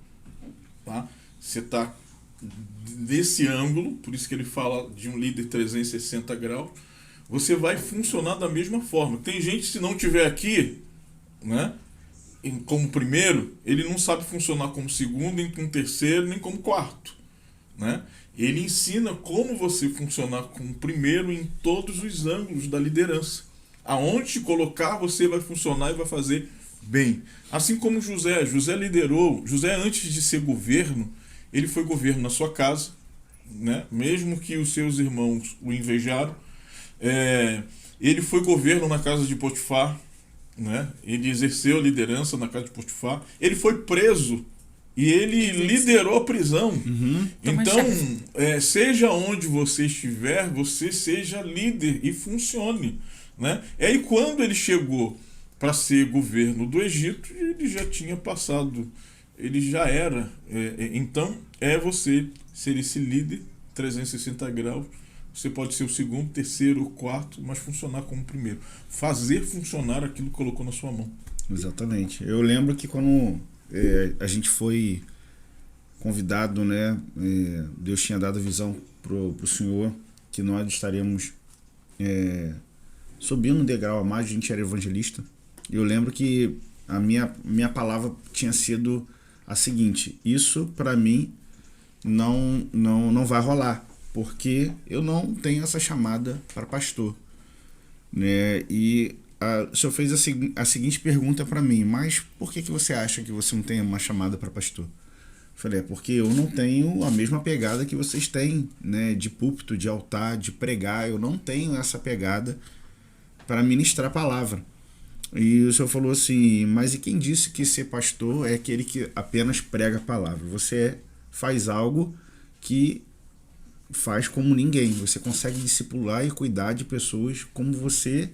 Tá? Você está nesse ângulo, por isso que ele fala de um líder 360 graus, você vai funcionar da mesma forma. Tem gente, se não estiver aqui, né, como primeiro, ele não sabe funcionar como segundo, nem como terceiro, nem como quarto. Né? Ele ensina como você funcionar como primeiro em todos os ângulos da liderança. Aonde te colocar, você vai funcionar e vai fazer bem. Assim como José liderou. José, antes de ser governo, ele foi governo na sua casa, né? Mesmo que os seus irmãos o invejaram. Ele foi governo na casa de Potifar, né? Ele exerceu liderança na casa de Potifar. Ele foi preso e ele liderou a prisão. Então, seja onde você estiver, você seja líder e funcione, né? E aí, quando ele chegou para ser governo do Egito, ele já tinha passado, ele já era. Então, você ser esse líder 360 graus. Você pode ser o segundo, terceiro, o quarto, mas funcionar como o primeiro. Fazer funcionar aquilo que colocou na sua mão. Exatamente. Eu lembro que quando a gente foi convidado, né? Deus tinha dado a visão pro Senhor que nós estaremos subindo um degrau a mais, a gente era evangelista. Eu lembro que a minha palavra tinha sido a seguinte: isso para mim não vai rolar, porque eu não tenho essa chamada para pastor, né? E o senhor fez a seguinte pergunta para mim: mas por que você acha que você não tem uma chamada para pastor? Eu falei: porque eu não tenho a mesma pegada que vocês têm, né? De púlpito, de altar, de pregar. Eu não tenho essa pegada para ministrar a palavra. E o senhor falou assim: mas e quem disse que ser pastor é aquele que apenas prega a palavra? Você faz algo que faz como ninguém. Você consegue discipular e cuidar de pessoas como você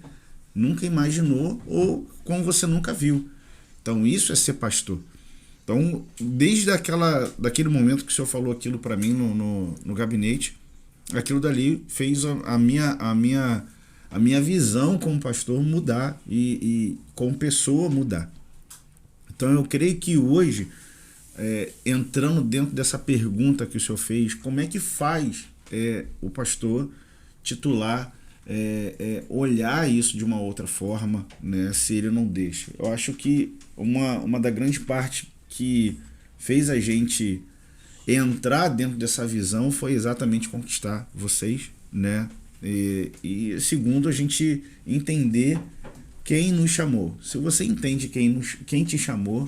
nunca imaginou ou como você nunca viu. Então isso é ser pastor. Então, desde daquele momento que o senhor falou aquilo para mim no gabinete, aquilo dali fez a minha visão como pastor mudar e como pessoa mudar. Então eu creio que hoje, entrando dentro dessa pergunta que o senhor fez, como é que faz o pastor titular olhar isso de uma outra forma, né, se ele não deixa? Eu acho que uma da grande parte que fez a gente entrar dentro dessa visão foi exatamente conquistar vocês, né? E segundo, a gente entender quem nos chamou. Se você entende quem te chamou,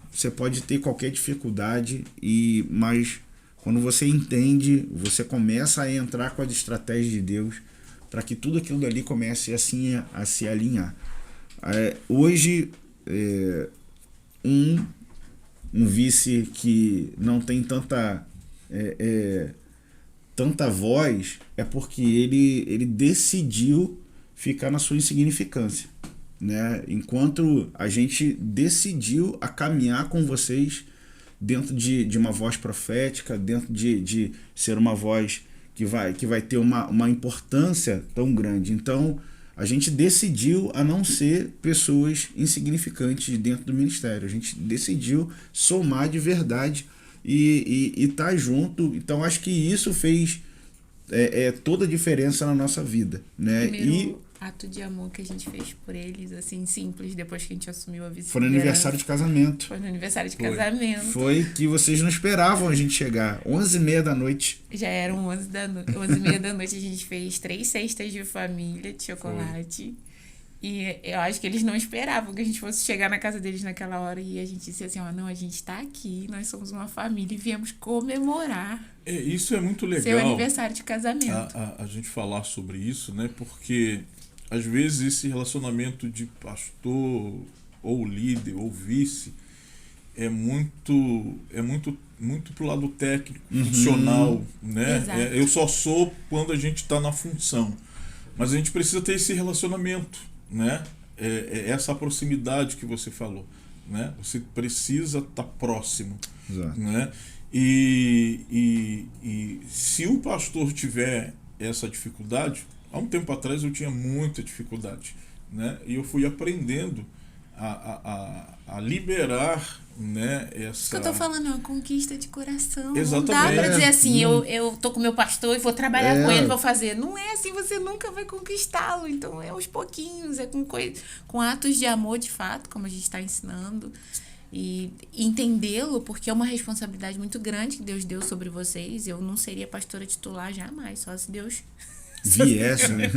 você pode ter qualquer dificuldade, mas quando você entende, você começa a entrar com as estratégias de Deus para que tudo aquilo dali comece assim a se alinhar. Hoje, um vice que não tem tanta voz é porque ele decidiu ficar na sua insignificância, né? Enquanto a gente decidiu a caminhar com vocês dentro de uma voz profética, dentro de ser uma voz que vai ter uma importância tão grande. Então a gente decidiu a não ser pessoas insignificantes dentro do ministério. A gente decidiu somar de verdade e tá junto. Então acho que isso fez toda a diferença na nossa vida, né? Primeiro ato de amor que a gente fez por eles, assim, simples, depois que a gente assumiu a vice-liderança. Foi no aniversário de casamento. Foi no aniversário de casamento. Foi que vocês não esperavam a gente chegar. 11h30 da noite. Já eram 11h30 da noite. A gente fez 3 cestas de família de chocolate. E eu acho que eles não esperavam que a gente fosse chegar na casa deles naquela hora. E a gente disse assim: não, a gente tá aqui, nós somos uma família e viemos comemorar. Isso é muito legal. Seu aniversário de casamento. A gente falar sobre isso, né? Porque às vezes esse relacionamento de pastor ou líder ou vice é muito pro lado técnico, funcional, né? Eu só sou quando a gente está na função. Mas a gente precisa ter esse relacionamento, né? Essa proximidade que você falou, né? Você precisa estar próximo. Exato. Né? E se o pastor tiver essa dificuldade, há um tempo atrás eu tinha muita dificuldade, né? E eu fui aprendendo a liberar, né, essa... Isso que eu tô falando, é uma conquista de coração. Exatamente. Não dá pra dizer assim: eu tô com meu pastor e vou trabalhar com ele, vou fazer. Não é assim, você nunca vai conquistá-lo. Então é aos pouquinhos, com atos de amor de fato, como a gente tá ensinando. E entendê-lo, porque é uma responsabilidade muito grande que Deus deu sobre vocês. Eu não seria pastora titular jamais, só se Deus viesse, né?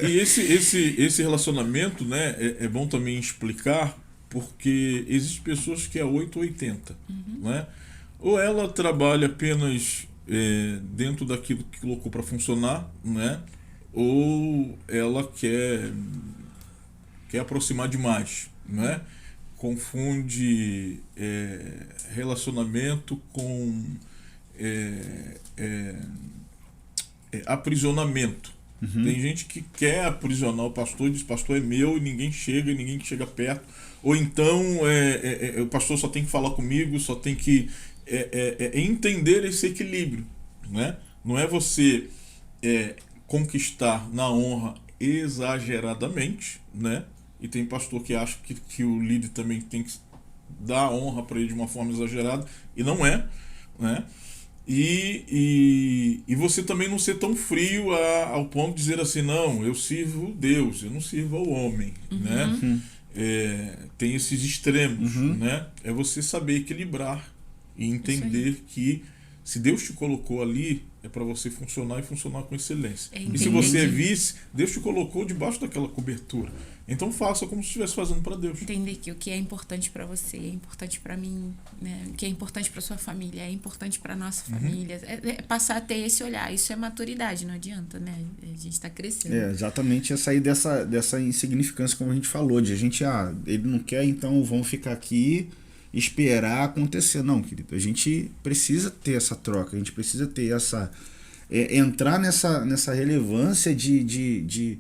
E esse relacionamento, né, é bom também explicar, porque existem pessoas que é 8 ou 80, né? ou ela trabalha apenas dentro daquilo que colocou para funcionar, né? Ou ela quer aproximar demais, né? Confunde relacionamento com aprisionamento. Tem gente que quer aprisionar o pastor, diz: pastor é meu, e ninguém chega perto. Ou então o pastor só tem que falar comigo, só tem que entender esse equilíbrio, né? Não é você conquistar na honra exageradamente, né? E tem pastor que acha que o líder também tem que dar honra para ele de uma forma exagerada, e não é, né? E você também não ser tão frio ao ponto de dizer assim: não, eu sirvo Deus, eu não sirvo ao homem, né? Tem esses extremos, né? É você saber equilibrar e entender que se Deus te colocou ali, é para você funcionar e funcionar com excelência. E se você é vice, Deus te colocou debaixo daquela cobertura. Então faça como se estivesse fazendo para Deus. Entender que o que é importante para você é importante para mim, né? O que é importante para sua família é importante para nossa família. É passar a ter esse olhar. Isso é maturidade, não adianta, né? A gente está crescendo. Exatamente, é sair dessa insignificância, como a gente falou, de a gente, ele não quer, então vamos ficar aqui esperar acontecer. Não, querido, a gente precisa ter essa troca, a gente precisa ter essa entrar nessa relevância de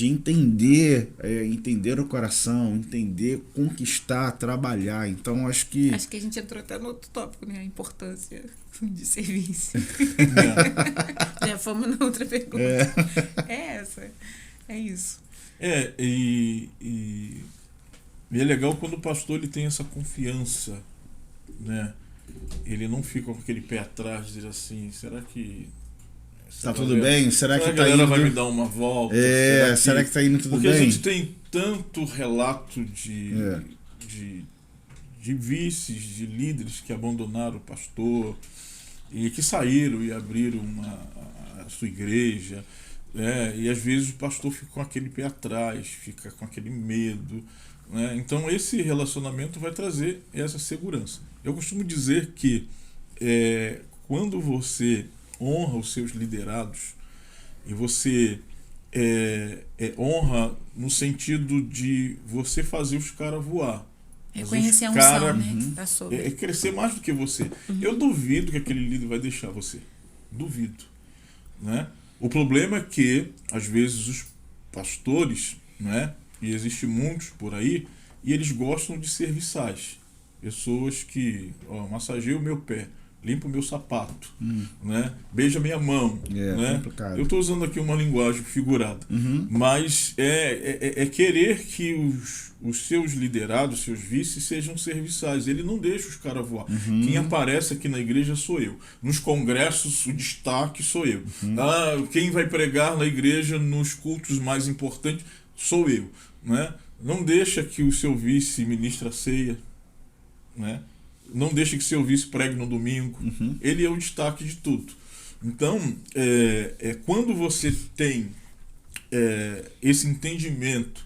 entender o coração, entender, conquistar, trabalhar. Então acho que a gente entrou até no outro tópico, né? A importância de serviço. Já fomos na outra pergunta. É isso. E é legal quando o pastor ele tem essa confiança, né? Ele não fica com aquele pé atrás, dizer assim: será que tá tudo bem? Será que a tá galera indo? vai me dar uma volta? Será que tá indo tudo Porque bem? a gente tem tanto relato de vices, de líderes que abandonaram o pastor e que saíram e abriram a sua igreja. E às vezes o pastor fica com aquele pé atrás, fica com aquele medo, né? Então esse relacionamento vai trazer essa segurança. Eu costumo dizer que quando você honra os seus liderados, e você honra no sentido de você fazer os caras voar. Reconhecer a unção, né? Tá sobre. Crescer mais do que você. Eu duvido que aquele líder vai deixar você. Duvido, né? O problema é que, às vezes, os pastores, né? E existem muitos por aí, e eles gostam de serviçais. Pessoas que massageiam o meu pé, limpa o meu sapato, né? Beija minha mão, né? Complicado. Eu estou usando aqui uma linguagem figurada, mas é querer que os seus liderados, seus vices, sejam serviçais. Ele não deixa os caras voar. Quem aparece aqui na igreja sou eu. Nos congressos, o destaque sou eu. Quem vai pregar na igreja nos cultos mais importantes sou eu, né? Não deixa que o seu vice ministre a ceia, né? Não deixe que seu vice pregue no domingo. Ele é o destaque de tudo. Então, quando você tem esse entendimento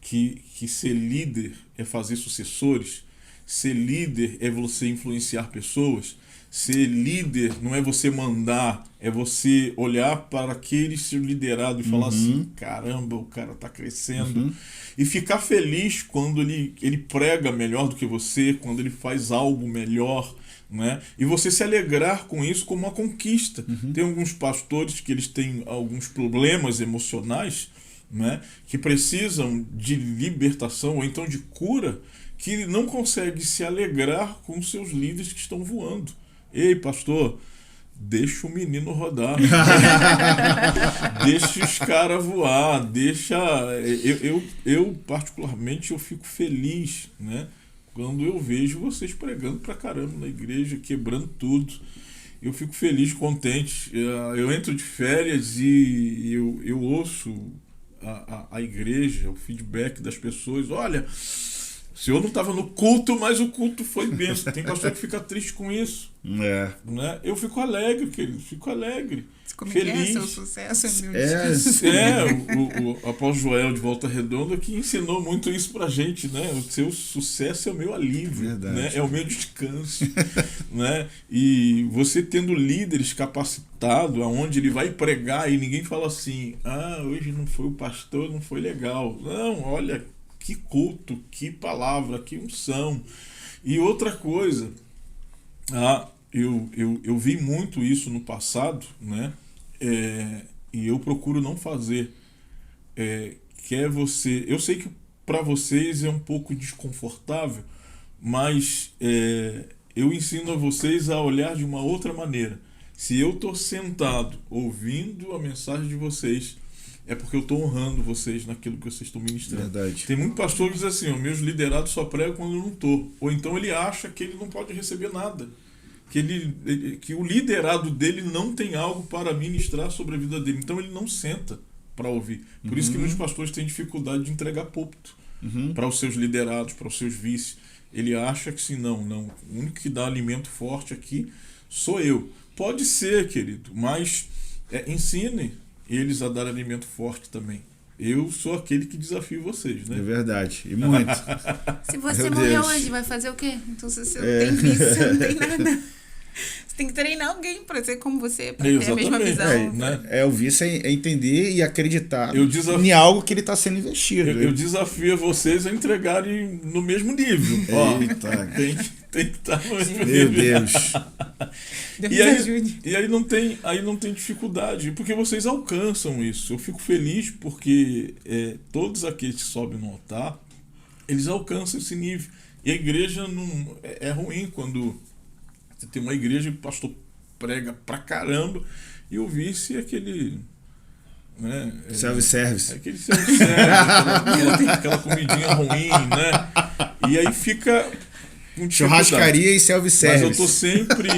que ser líder é fazer sucessores, ser líder é você influenciar pessoas, ser líder não é você mandar, é você olhar para aquele seu liderado e falar assim: caramba, o cara está crescendo. E ficar feliz quando ele prega melhor do que você, quando ele faz algo melhor, né? E você se alegrar com isso como uma conquista. Tem alguns pastores que eles têm alguns problemas emocionais, né? Que precisam de libertação ou então de cura, que não conseguem se alegrar com os seus líderes que estão voando. Ei, pastor, deixa o menino rodar. Deixa os caras voar. Deixa. Eu particularmente, eu fico feliz, né? Quando eu vejo vocês pregando pra caramba na igreja, quebrando tudo. Eu fico feliz, contente. Eu entro de férias e eu ouço a igreja, o feedback das pessoas. Olha, O senhor não estava no culto, mas o culto foi bênção. Tem pastor que fica triste com isso. É. Né? Eu fico alegre, querido. Fico alegre. Como feliz. É seu sucesso, meu O apóstolo Joel de Volta Redonda que ensinou muito isso pra gente, né? O seu sucesso é o meu alívio, né? É o meu descanso, né? E você tendo líderes capacitados, aonde ele vai pregar e ninguém fala assim, hoje não foi o pastor, não foi legal. Não, olha, que culto, que palavra, que unção. E outra coisa, eu vi muito isso no passado, né? E eu procuro não fazer. Eu sei que para vocês é um pouco desconfortável, mas eu ensino a vocês a olhar de uma outra maneira. Se eu estou sentado ouvindo a mensagem de vocês, é porque eu estou honrando vocês naquilo que vocês estão ministrando. Verdade. Tem muito pastor que diz assim, meus liderados só pregam quando eu não estou. Ou então ele acha que ele não pode receber nada. Que o liderado dele não tem algo para ministrar sobre a vida dele. Então ele não senta para ouvir. Por isso que muitos pastores têm dificuldade de entregar púlpito para os seus liderados, para os seus vices. Ele acha que sim, não. O único que dá alimento forte aqui sou eu. Pode ser, querido, mas ensine eles a dar alimento forte também. Eu sou aquele que desafio vocês, né? É verdade, e muito. Se você morrer hoje, vai fazer o quê? Então se você não tem vício, você não tem nada. Você tem que treinar alguém para ser como você, para ter a mesma visão. O vício é entender e acreditar em algo que ele está sendo investido. Eu desafio vocês a entregarem no mesmo nível. Eita. Tem que estar no mesmo nível. Meu Deus. Ajude. E aí não tem dificuldade, porque vocês alcançam isso. Eu fico feliz porque todos aqueles que sobem no altar, eles alcançam esse nível. E a igreja não é ruim quando você tem uma igreja que o pastor prega pra caramba e o vice é aquele... Né, self-service. Aquele self-service, aquela comidinha ruim, né? E aí fica... Churrascaria e self-service. Mas eu estou sempre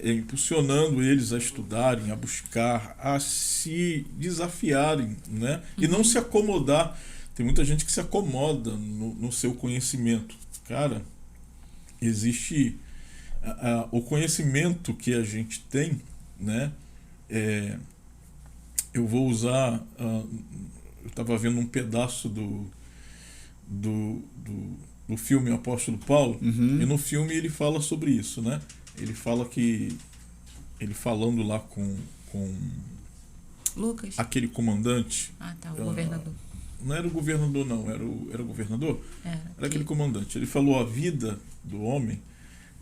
impulsionando eles a estudarem, a buscar, a se desafiarem, né? E não se acomodar. Tem muita gente que se acomoda no seu conhecimento. Cara, existe o conhecimento que a gente tem, né? Eu vou usar... eu estava vendo um pedaço do filme Apóstolo Paulo, e no filme ele fala sobre isso, né? Ele fala que ele falando lá com Lucas, aquele comandante. O governador. Não era o governador, não, era o governador? Era aquele comandante. Ele falou: a vida do homem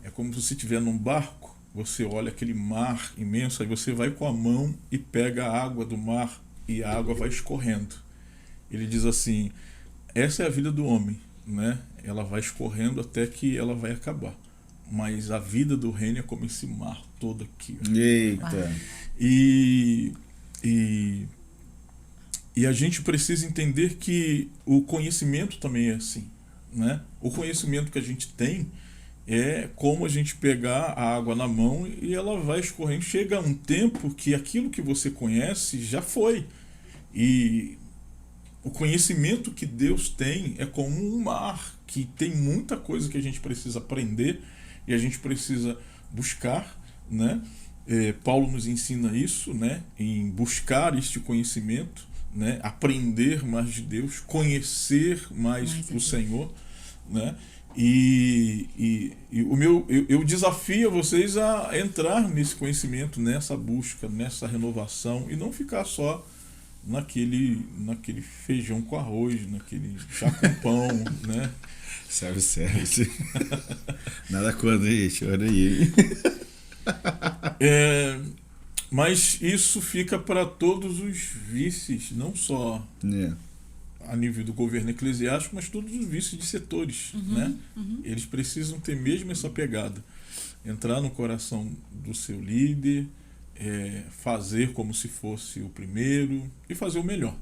é como se você estiver num barco, você olha aquele mar imenso, aí você vai com a mão e pega a água do mar e a água vai escorrendo. Ele diz assim: essa é a vida do homem, né? Ela vai escorrendo até que ela vai acabar. Mas a vida do reino é como esse mar todo aqui. Eita! E a gente precisa entender que o conhecimento também é assim, né? O conhecimento que a gente tem é como a gente pegar a água na mão e ela vai escorrendo. Chega um tempo que aquilo que você conhece já foi. E o conhecimento que Deus tem é como um mar, que tem muita coisa que a gente precisa aprender e a gente precisa buscar, né? Paulo nos ensina isso, né? Em buscar este conhecimento, né? Aprender mais de Deus, conhecer mais o Senhor, né? Eu desafio vocês a entrar nesse conhecimento, nessa busca, nessa renovação, e não ficar só naquele feijão com arroz, naquele chá com pão, né? Service. Nada contra, gente, olha aí. Mas isso fica para todos os vices, não só a nível do governo eclesiástico, mas todos os vices de setores, né? Eles precisam ter mesmo essa pegada, entrar no coração do seu líder, fazer como se fosse o primeiro e fazer o melhor,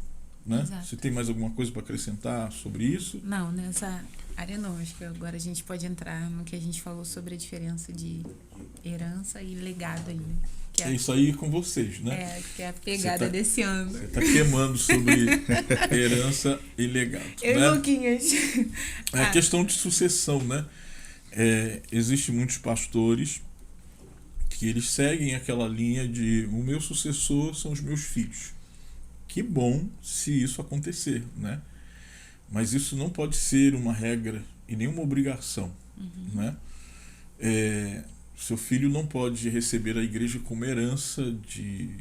né? Você tem mais alguma coisa para acrescentar sobre isso? Não, nessa área não. Acho que agora a gente pode entrar no que a gente falou sobre a diferença de herança e legado aí, né? que é isso aí com vocês, né? Que é a pegada desse ano. Você tá queimando sobre herança e legado. Eu né? e Luquinhas. É a questão de sucessão, né? Existem muitos pastores que eles seguem aquela linha de o meu sucessor são os meus filhos. Que bom se isso acontecer, né? Mas isso não pode ser uma regra e nenhuma obrigação, né? Seu filho não pode receber a igreja como herança de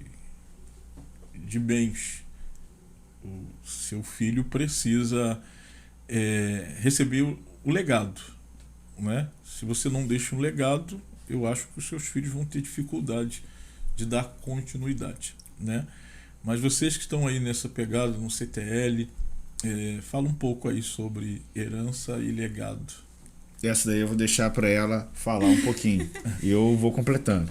bens. O seu filho precisa receber o legado, né? Se você não deixa um legado, eu acho que os seus filhos vão ter dificuldade de dar continuidade, né? Mas vocês que estão aí nessa pegada no CTL, fala um pouco aí sobre herança e legado. Essa daí eu vou deixar para ela falar um pouquinho. E eu vou completando.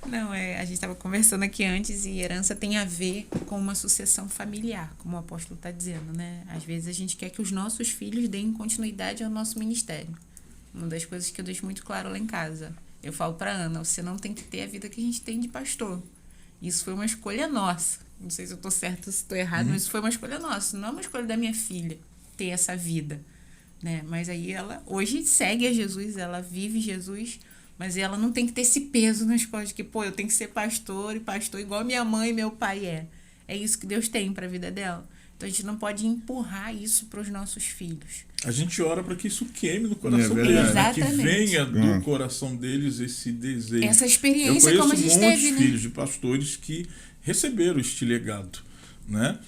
Não, a gente estava conversando aqui antes e herança tem a ver com uma sucessão familiar, como o apóstolo está dizendo, né? Às vezes a gente quer que os nossos filhos deem continuidade ao nosso ministério. Uma das coisas que eu deixo muito claro lá em casa. Eu falo para Ana, você não tem que ter a vida que a gente tem de pastor. Isso foi uma escolha nossa. Não sei se eu estou certa ou se estou errado, mas isso foi uma escolha nossa. Não é uma escolha da minha filha ter essa vida, né? Mas aí ela hoje segue a Jesus, ela vive Jesus, mas ela não tem que ter esse peso nas costas que, eu tenho que ser pastor e pastor igual minha mãe e meu pai é. É isso que Deus tem para a vida dela. Então a gente não pode empurrar isso para os nossos filhos. A gente ora para que isso queime no coração deles, né? Que venha do coração deles esse desejo. Essa experiência como a gente teve, né? Eu conheço muitos filhos de pastores que receberam este legado, né?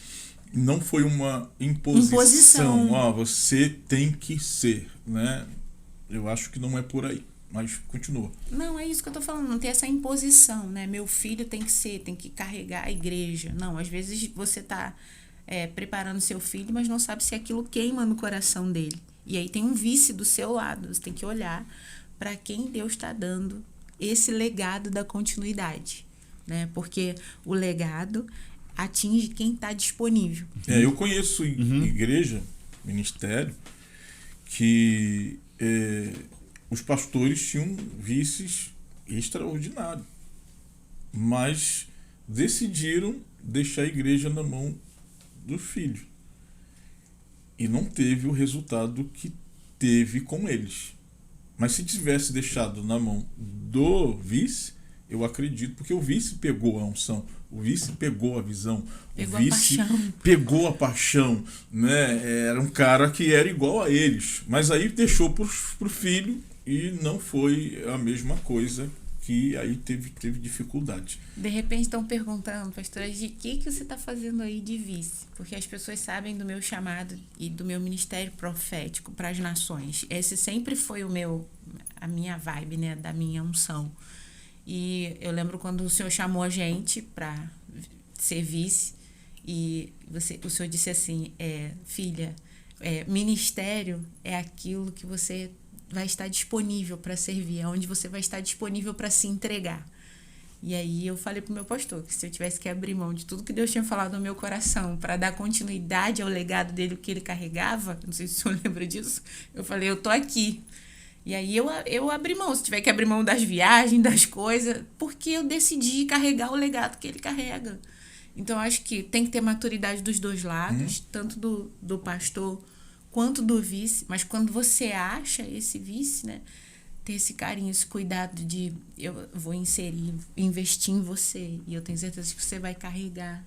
Não foi uma imposição. Você tem que ser, né? Eu acho que não é por aí, mas continua. Não, é isso que eu tô falando, não tem essa imposição, né? Meu filho tem que ser, tem que carregar a igreja. Não, às vezes você tá preparando seu filho, mas não sabe se aquilo queima no coração dele. E aí tem um vice do seu lado, você tem que olhar para quem Deus está dando esse legado da continuidade, né? Porque o legado atinge quem está disponível. Eu conheço igreja, ministério, que os pastores tinham vices extraordinários, mas decidiram deixar a igreja na mão do filho. E não teve o resultado que teve com eles. Mas se tivesse deixado na mão do vice, eu acredito, porque o vice pegou a unção, o vice pegou a visão, o vice pegou a paixão, né? Era um cara que era igual a eles, mas aí deixou pro filho e não foi a mesma coisa, que aí teve dificuldade. De repente estão perguntando, pastora, de que você está fazendo aí de vice? Porque as pessoas sabem do meu chamado e do meu ministério profético para as nações. Esse sempre foi a minha vibe, né, da minha unção. E eu lembro quando o Senhor chamou a gente para ser vice e o Senhor disse assim, filha, ministério é aquilo que você vai estar disponível para servir, é onde você vai estar disponível para se entregar. E aí eu falei pro meu pastor que se eu tivesse que abrir mão de tudo que Deus tinha falado no meu coração para dar continuidade ao legado dele, o que ele carregava, não sei se o senhor lembra disso, eu falei, eu tô aqui. E aí eu abri mão, se tiver que abrir mão das viagens, das coisas, porque eu decidi carregar o legado que ele carrega. Então, eu acho que tem que ter maturidade dos dois lados, tanto do pastor quanto do vice. Mas quando você acha esse vice, né, ter esse carinho, esse cuidado de eu vou investir em você. E eu tenho certeza que você vai carregar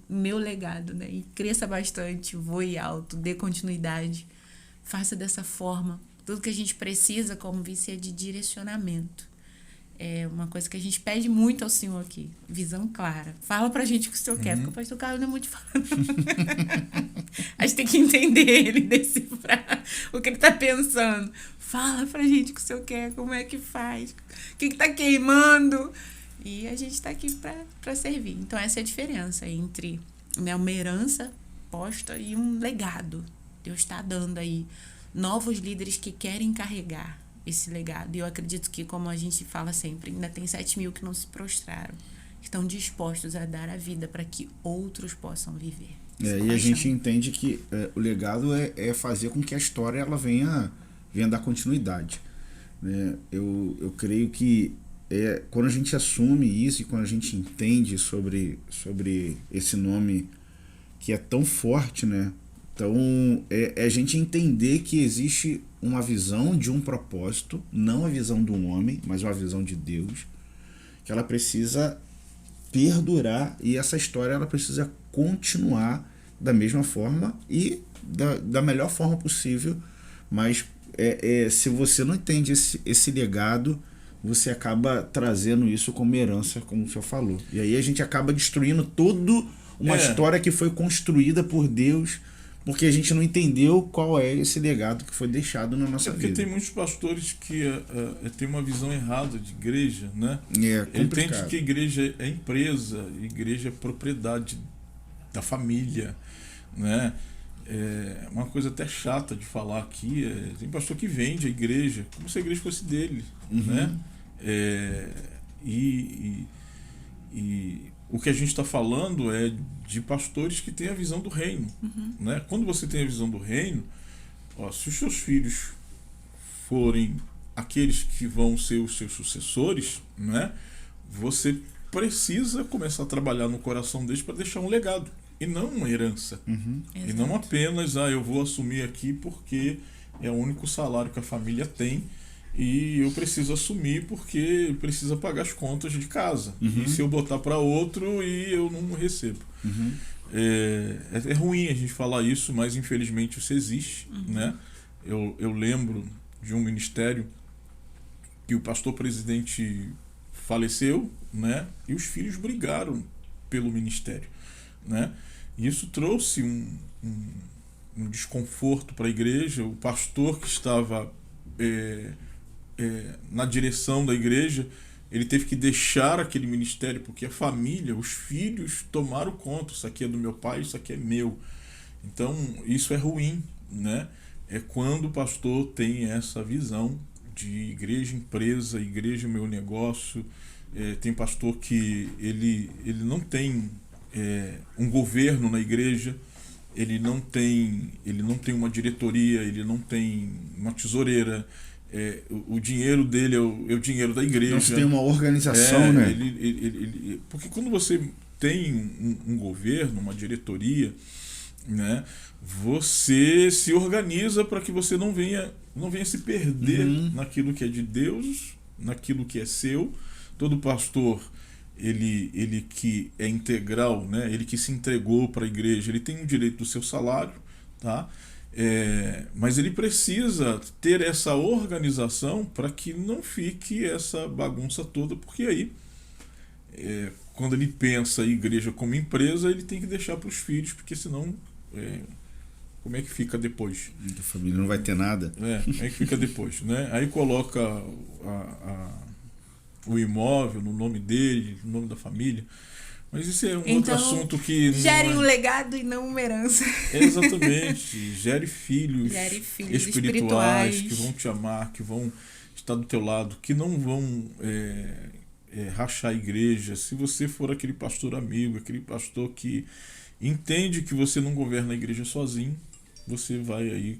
meu legado, né? E cresça bastante, voe alto, dê continuidade. Faça dessa forma. Tudo que a gente precisa como vice é de direcionamento. É uma coisa que a gente pede muito ao Senhor aqui. Visão clara. Fala pra gente o que o Senhor quer, porque o pastor Carlos não é muito falado. A gente tem que entender ele, decifrar o que ele tá pensando. Fala pra gente o que o Senhor quer, como é que faz, o que tá queimando. E a gente tá aqui pra servir. Então essa é a diferença entre, né, uma herança posta e um legado. Deus está dando aí novos líderes que querem carregar esse legado. E eu acredito que, como a gente fala sempre, ainda tem 7.000 que não se prostraram, que estão dispostos a dar a vida para que outros possam viver. E a gente entende que o legado é fazer com que a história ela venha dar continuidade. Né? Eu creio que quando a gente assume isso e quando a gente entende sobre esse nome que é tão forte, né? Então, é a gente entender que existe uma visão de um propósito, não a visão de um homem, mas uma visão de Deus, que ela precisa perdurar e essa história ela precisa continuar da mesma forma e da melhor forma possível, mas se você não entende esse legado, você acaba trazendo isso como herança, como o senhor falou. E aí a gente acaba destruindo toda uma história que foi construída por Deus, porque a gente não entendeu qual é esse legado que foi deixado na nossa vida. Porque tem muitos pastores que têm uma visão errada de igreja, né? É complicado. Entende que a igreja é empresa, a igreja é propriedade da família, né? É uma coisa até chata de falar aqui, tem pastor que vende a igreja como se a igreja fosse dele, né? E o que a gente está falando é de pastores que têm a visão do reino, né? Quando você tem a visão do reino, se os seus filhos forem aqueles que vão ser os seus sucessores, né? Você precisa começar a trabalhar no coração deles para deixar um legado e não uma herança. E não apenas eu vou assumir aqui porque é o único salário que a família tem e eu preciso assumir porque precisa pagar as contas de casa. E se eu botar para outro e eu não recebo. É ruim a gente falar isso, mas infelizmente isso existe, né? Eu lembro de um ministério que o pastor presidente faleceu, né? E os filhos brigaram pelo ministério, né? E isso trouxe um desconforto para a igreja. O pastor que estava na direção da igreja, ele teve que deixar aquele ministério porque a família, os filhos tomaram conta. Isso aqui é do meu pai, isso aqui é meu. Então isso é ruim, né? É quando o pastor tem essa visão de igreja empresa, igreja meu negócio. Tem pastor que ele não tem um governo na igreja, ele não tem uma diretoria, ele não tem uma tesoureira. O dinheiro dele é o dinheiro da igreja. Não se tem uma organização, né? Porque quando você tem um governo, uma diretoria, né, você se organiza para que você não venha se perder naquilo que é de Deus, naquilo que é seu. Todo pastor, ele que é integral, né, ele que se entregou para a igreja, ele tem o direito do seu salário, tá? Mas ele precisa ter essa organização para que não fique essa bagunça toda, porque aí quando ele pensa a igreja como empresa, ele tem que deixar para os filhos, porque senão como é que fica depois? A família não vai ter nada. Como é que fica depois, né? Aí coloca o imóvel no nome dele, no nome da família. Mas isso é outro assunto que... Gere um legado e não uma herança. Exatamente. Gere filhos espirituais que vão te amar, que vão estar do teu lado, que não vão rachar a igreja. Se você for aquele pastor amigo, aquele pastor que entende que você não governa a igreja sozinho, você vai aí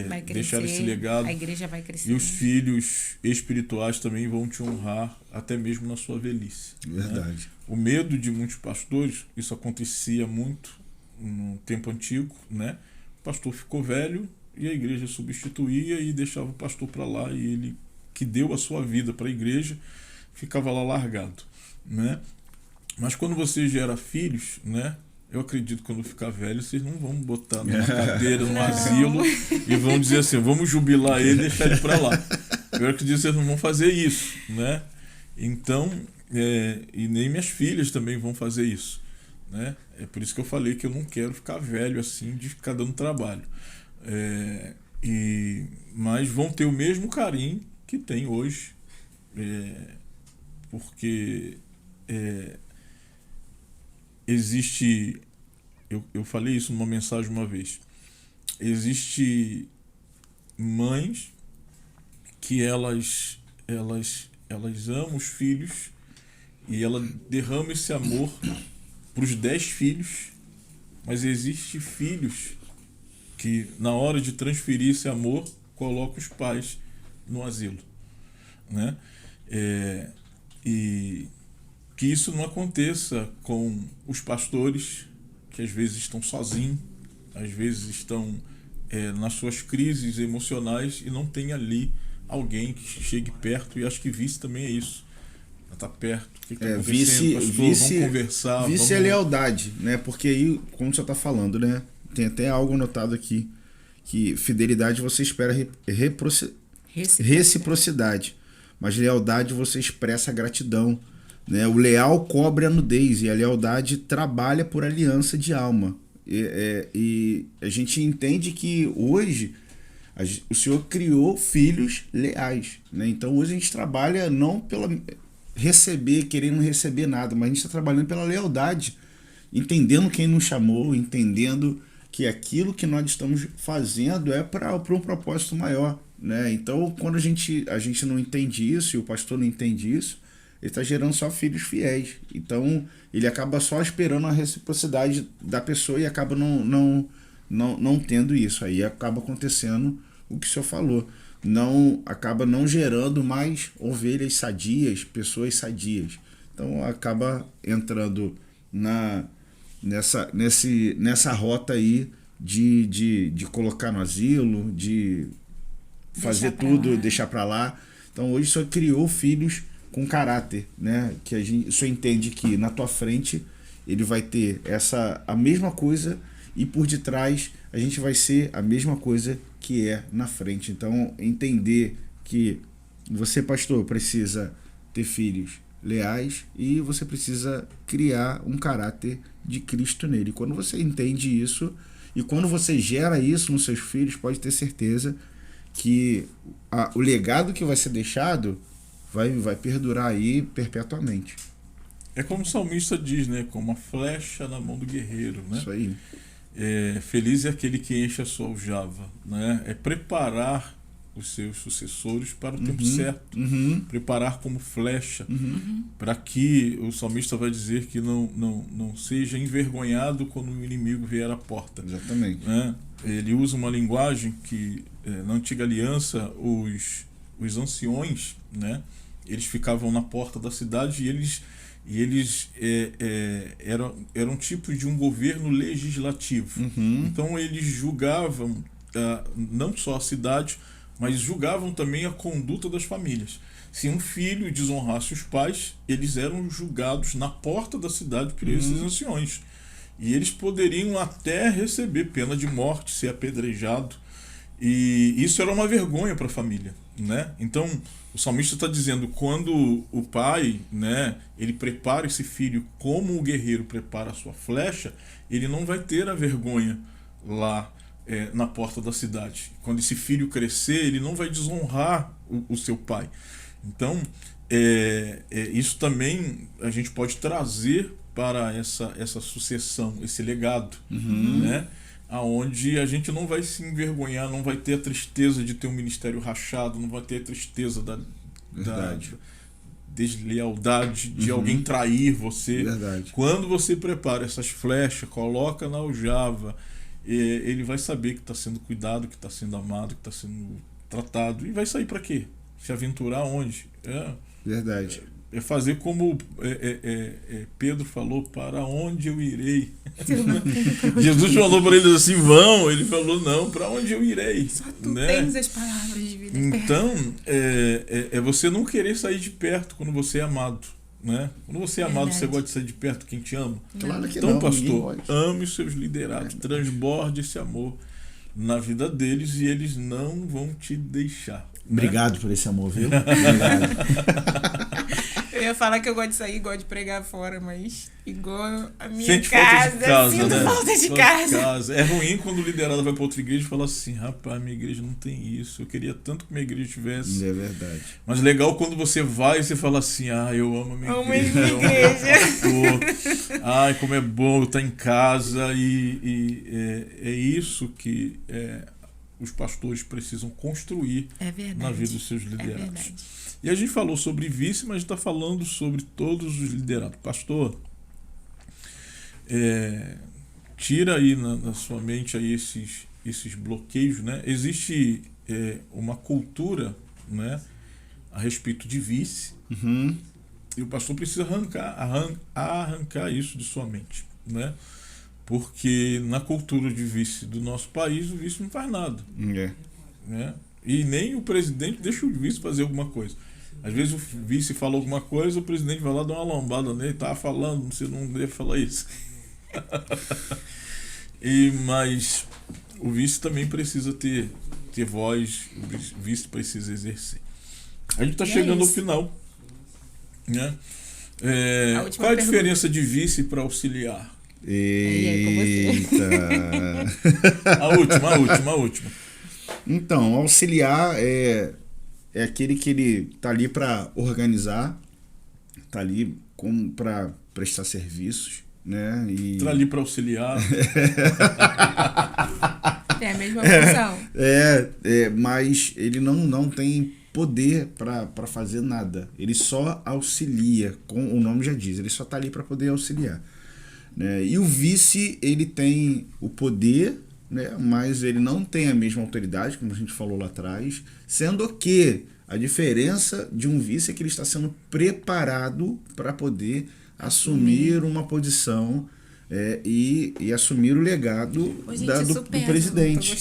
vai crescer, deixar esse legado. A igreja vai crescer. E os filhos espirituais também vão te honrar até mesmo na sua velhice. Verdade. Né? O medo de muitos pastores, isso acontecia muito no tempo antigo, né? O pastor ficou velho e a igreja substituía e deixava o pastor para lá, e ele, que deu a sua vida para a igreja, ficava lá largado, né? Mas quando você gera filhos, né? Eu acredito que quando ficar velho, vocês não vão botar numa cadeira, num asilo e vão dizer assim, vamos jubilar ele e deixar ele para lá. Eu acredito que vocês não vão fazer isso, né? Então, e nem minhas filhas também vão fazer isso, né? É por isso que eu falei que eu não quero ficar velho assim, de ficar dando trabalho. Mas vão ter o mesmo carinho que tem hoje, porque existe, eu falei isso numa mensagem uma vez, existe mães que elas amam os filhos e ela derrama esse amor para os 10 filhos, mas existe filhos que na hora de transferir esse amor colocam os pais no asilo, né? E que isso não aconteça com os pastores, que às vezes estão sozinhos, às vezes estão nas suas crises emocionais e não tem ali alguém que chegue perto. E acho que vice também é isso. Tá perto. O que tá acontecendo, pastor? Vamos conversar. Vice é lealdade, né? Porque aí, como você está falando, né? Tem até algo anotado aqui, que fidelidade você espera reciprocidade, mas lealdade você expressa gratidão, né? O leal cobre a nudez e a lealdade trabalha por aliança de alma. E a gente entende que hoje o Senhor criou filhos leais, né? Então hoje a gente trabalha não pela querendo receber nada, mas a gente está trabalhando pela lealdade, entendendo quem nos chamou, entendendo que aquilo que nós estamos fazendo é para um propósito maior, né? Então, quando a gente não entende isso, e o pastor não entende isso, ele está gerando só filhos fiéis. Então, ele acaba só esperando a reciprocidade da pessoa e acaba não tendo isso. Aí acaba acontecendo o que o senhor falou. Acaba não gerando mais ovelhas sadias, pessoas sadias. Então acaba entrando nessa rota aí de colocar no asilo, de fazer tudo, deixar para lá. Então hoje só criou filhos com caráter, né? Que o senhor entende que na tua frente ele vai ter a mesma coisa e por detrás a gente vai ser a mesma coisa que é na frente. Então, entender que você, pastor, precisa ter filhos leais e você precisa criar um caráter de Cristo nele. Quando você entende isso e quando você gera isso nos seus filhos, pode ter certeza que o legado que vai ser deixado vai perdurar aí perpetuamente. É como o salmista diz, né? Como uma flecha na mão do guerreiro, né? Isso aí. Feliz é aquele que enche a sua aljava, né? É preparar os seus sucessores para o tempo certo, preparar como flecha, para que o salmista vai dizer que não seja envergonhado quando o inimigo vier à porta. Exatamente. Né? Ele usa uma linguagem que na antiga aliança os anciões, né? Eles ficavam na porta da cidade e eles eram tipo de um governo legislativo. Então eles julgavam não só a cidade, mas julgavam também a conduta das famílias. Se um filho desonrasse os pais, eles eram julgados na porta da cidade por esses anciões. E eles poderiam até receber pena de morte, ser apedrejado. E isso era uma vergonha para a família, né? Então o salmista está dizendo, quando o pai, né, ele prepara esse filho como o guerreiro prepara a sua flecha, ele não vai ter a vergonha lá na porta da cidade. Quando esse filho crescer, ele não vai desonrar o seu pai. Então isso também a gente pode trazer para essa sucessão, esse legado, né? Aonde a gente não vai se envergonhar, não vai ter a tristeza de ter um ministério rachado, não vai ter a tristeza da deslealdade de alguém trair você. Verdade. Quando você prepara essas flechas, coloca na aljava, ele vai saber que está sendo cuidado, que está sendo amado, que está sendo tratado. E vai sair para quê? Se aventurar onde? Verdade. É fazer como Pedro falou, para onde eu irei? Jesus falou para eles assim, vão. Ele falou, não, para onde eu irei? Só tu né? tens as palavras de vida eterna. Então, é você não querer sair de perto quando você é amado. Né? Quando você é amado, Verdade. você gosta de sair de perto quem te ama? Claro que Então, não, pastor, ame os seus liderados, transborde esse amor na vida deles e eles não vão te deixar. Obrigado por esse amor, viu? Obrigado. Eu ia falar que eu gosto de sair, gosto de pregar fora, mas igual a minha Sente casa, falta de casa, sinto né? falta de casa. É ruim quando o liderado vai para outra igreja e fala assim, rapaz, minha igreja não tem isso, eu queria tanto que minha igreja tivesse. É verdade. Mas legal quando você vai e você fala assim, eu amo a minha Amo igreja. a minha igreja. Ai, como é bom eu estar em casa é isso que os pastores precisam construir na vida dos seus liderados. É verdade. E a gente falou sobre vice, mas a gente está falando sobre todos os liderados. Pastor, tira aí na sua mente aí esses bloqueios, né? Existe uma cultura, né, a respeito de vice, E o pastor precisa arrancar isso de sua mente, né? Porque na cultura de vice do nosso país, o vice não faz nada. Né? E nem o presidente deixa o vice fazer alguma coisa. Às vezes o vice fala alguma coisa, o presidente vai lá dar uma lombada nele, tá falando, você não deve falar isso. Mas o vice também precisa ter voz, o vice precisa exercer. A gente está chegando ao final, né? Qual a diferença de vice para auxiliar? Eita! A última. Então, auxiliar é aquele que ele tá ali para organizar, tá ali para prestar serviços, né? E tá ali para auxiliar. É a mesma função. Mas ele não tem poder para fazer nada. Ele só auxilia, como o nome já diz, ele só tá ali para poder auxiliar. Né? E o vice, ele tem o poder, né? Mas ele não tem a mesma autoridade, como a gente falou lá atrás, sendo que a diferença de um vice é que ele está sendo preparado para poder assumir uma posição e assumir o legado do presidente.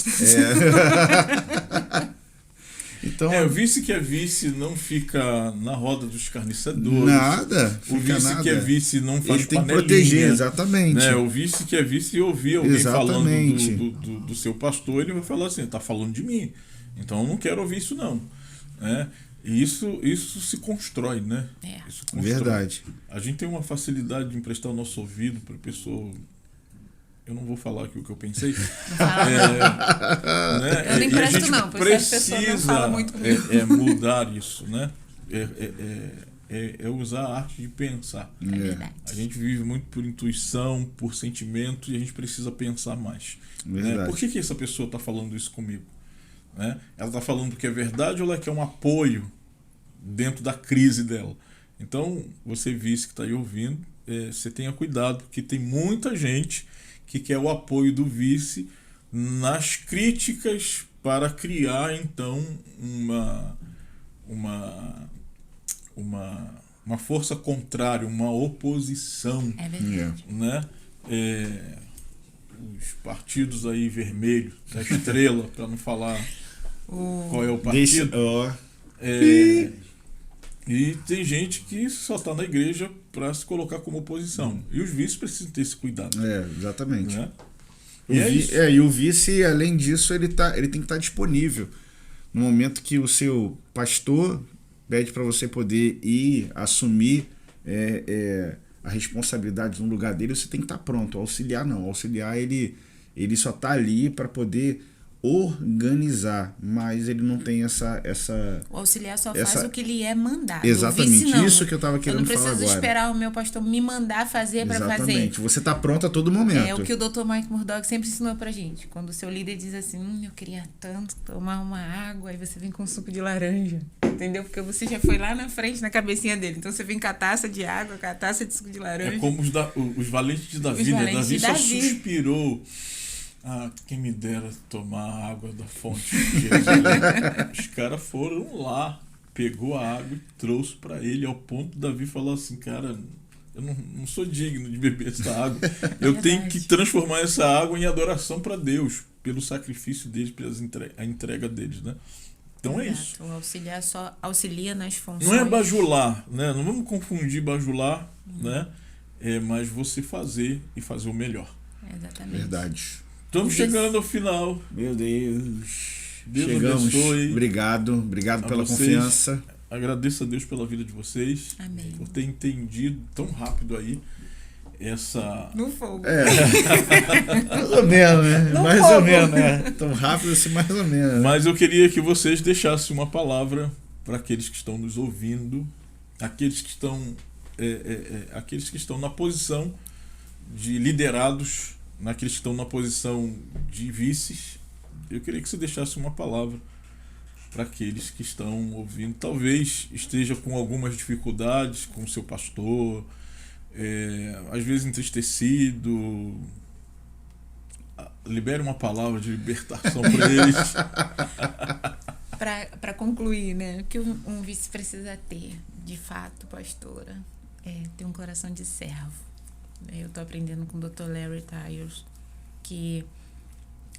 Então, o vice que é vice não fica na roda dos escarnecedores. Nada. O vice que é vice não faz ele tem que proteger, exatamente. Né? O vice que é vice ouvir alguém falando do seu pastor, ele vai falar assim, tá falando de mim. Então eu não quero ouvir isso não. Né? E isso se constrói, né? Isso constrói. Verdade. A gente tem uma facilidade de emprestar o nosso ouvido para a pessoa. Eu não vou falar aqui o que eu pensei. Né? Eu não empresto não, porque as pessoas não falam muito comigo. Mudar isso, né? Usar a arte de pensar. É verdade. A gente vive muito por intuição, por sentimento, e a gente precisa pensar mais. Né? Por que essa pessoa está falando isso comigo? Né? Ela está falando porque é verdade ou ela quer um apoio dentro da crise dela? Então, você vice que está aí ouvindo, você tenha cuidado, porque tem muita gente que quer o apoio do vice nas críticas para criar, então, uma força contrária, uma oposição. É verdade. Né? Os partidos aí vermelhos, da estrela, para não falar qual é o partido. E tem gente que só está na igreja para se colocar como oposição. E os vices precisam ter esse cuidado. Exatamente. Né? E o vice, além disso, ele tem que estar disponível. No momento que o seu pastor pede para você poder ir assumir a responsabilidade no lugar dele, você tem que estar pronto. Auxiliar não. Auxiliar, ele só está ali para poder organizar, mas ele não tem essa... O auxiliar só faz o que lhe é mandado. Exatamente, o vice, isso que eu estava querendo falar agora. Eu não preciso esperar o meu pastor me mandar fazer para fazer. Exatamente, você está pronto a todo momento. É o que o Dr. Mike Murdock sempre ensinou pra gente. Quando o seu líder diz assim, eu queria tanto tomar uma água, aí você vem com suco de laranja. Entendeu? Porque você já foi lá na frente, na cabecinha dele. Então você vem com a taça de água, com a taça de suco de laranja. É como os valentes de Davi, né? Davi só suspirou. Quem me dera tomar a água da fonte de Jerusalém. Os caras foram lá, pegou a água e trouxe para ele, ao ponto de Davi falar assim, cara, eu não sou digno de beber essa água. Eu tenho que transformar essa água em adoração para Deus, pelo sacrifício deles, pela entrega deles, né? Então é isso. O auxiliar só auxilia nas funções. Não é bajular, né? Não vamos confundir bajular, né? Mas você fazer e fazer o melhor. Exatamente. Verdade. Estamos chegando ao final. Meu Deus. Deus Chegamos. abençoe. Obrigado pela confiança. Agradeço a Deus pela vida de vocês. Amém. Por ter entendido tão rápido aí essa... No fogo. Mais ou menos, né? Mais ou menos, né? Tão rápido assim, mais ou menos. Mas eu queria que vocês deixassem uma palavra para aqueles que estão nos ouvindo, aqueles que estão na posição de liderados, naqueles que estão na posição de vices. Eu queria que você deixasse uma palavra para aqueles que estão ouvindo. Talvez esteja com algumas dificuldades com o seu pastor, às vezes entristecido. Libere uma palavra de libertação para eles. Para concluir, né? O que um vice precisa ter? de fato, pastora, ter um coração de servo. Eu estou aprendendo com o Dr. Larry Tyers que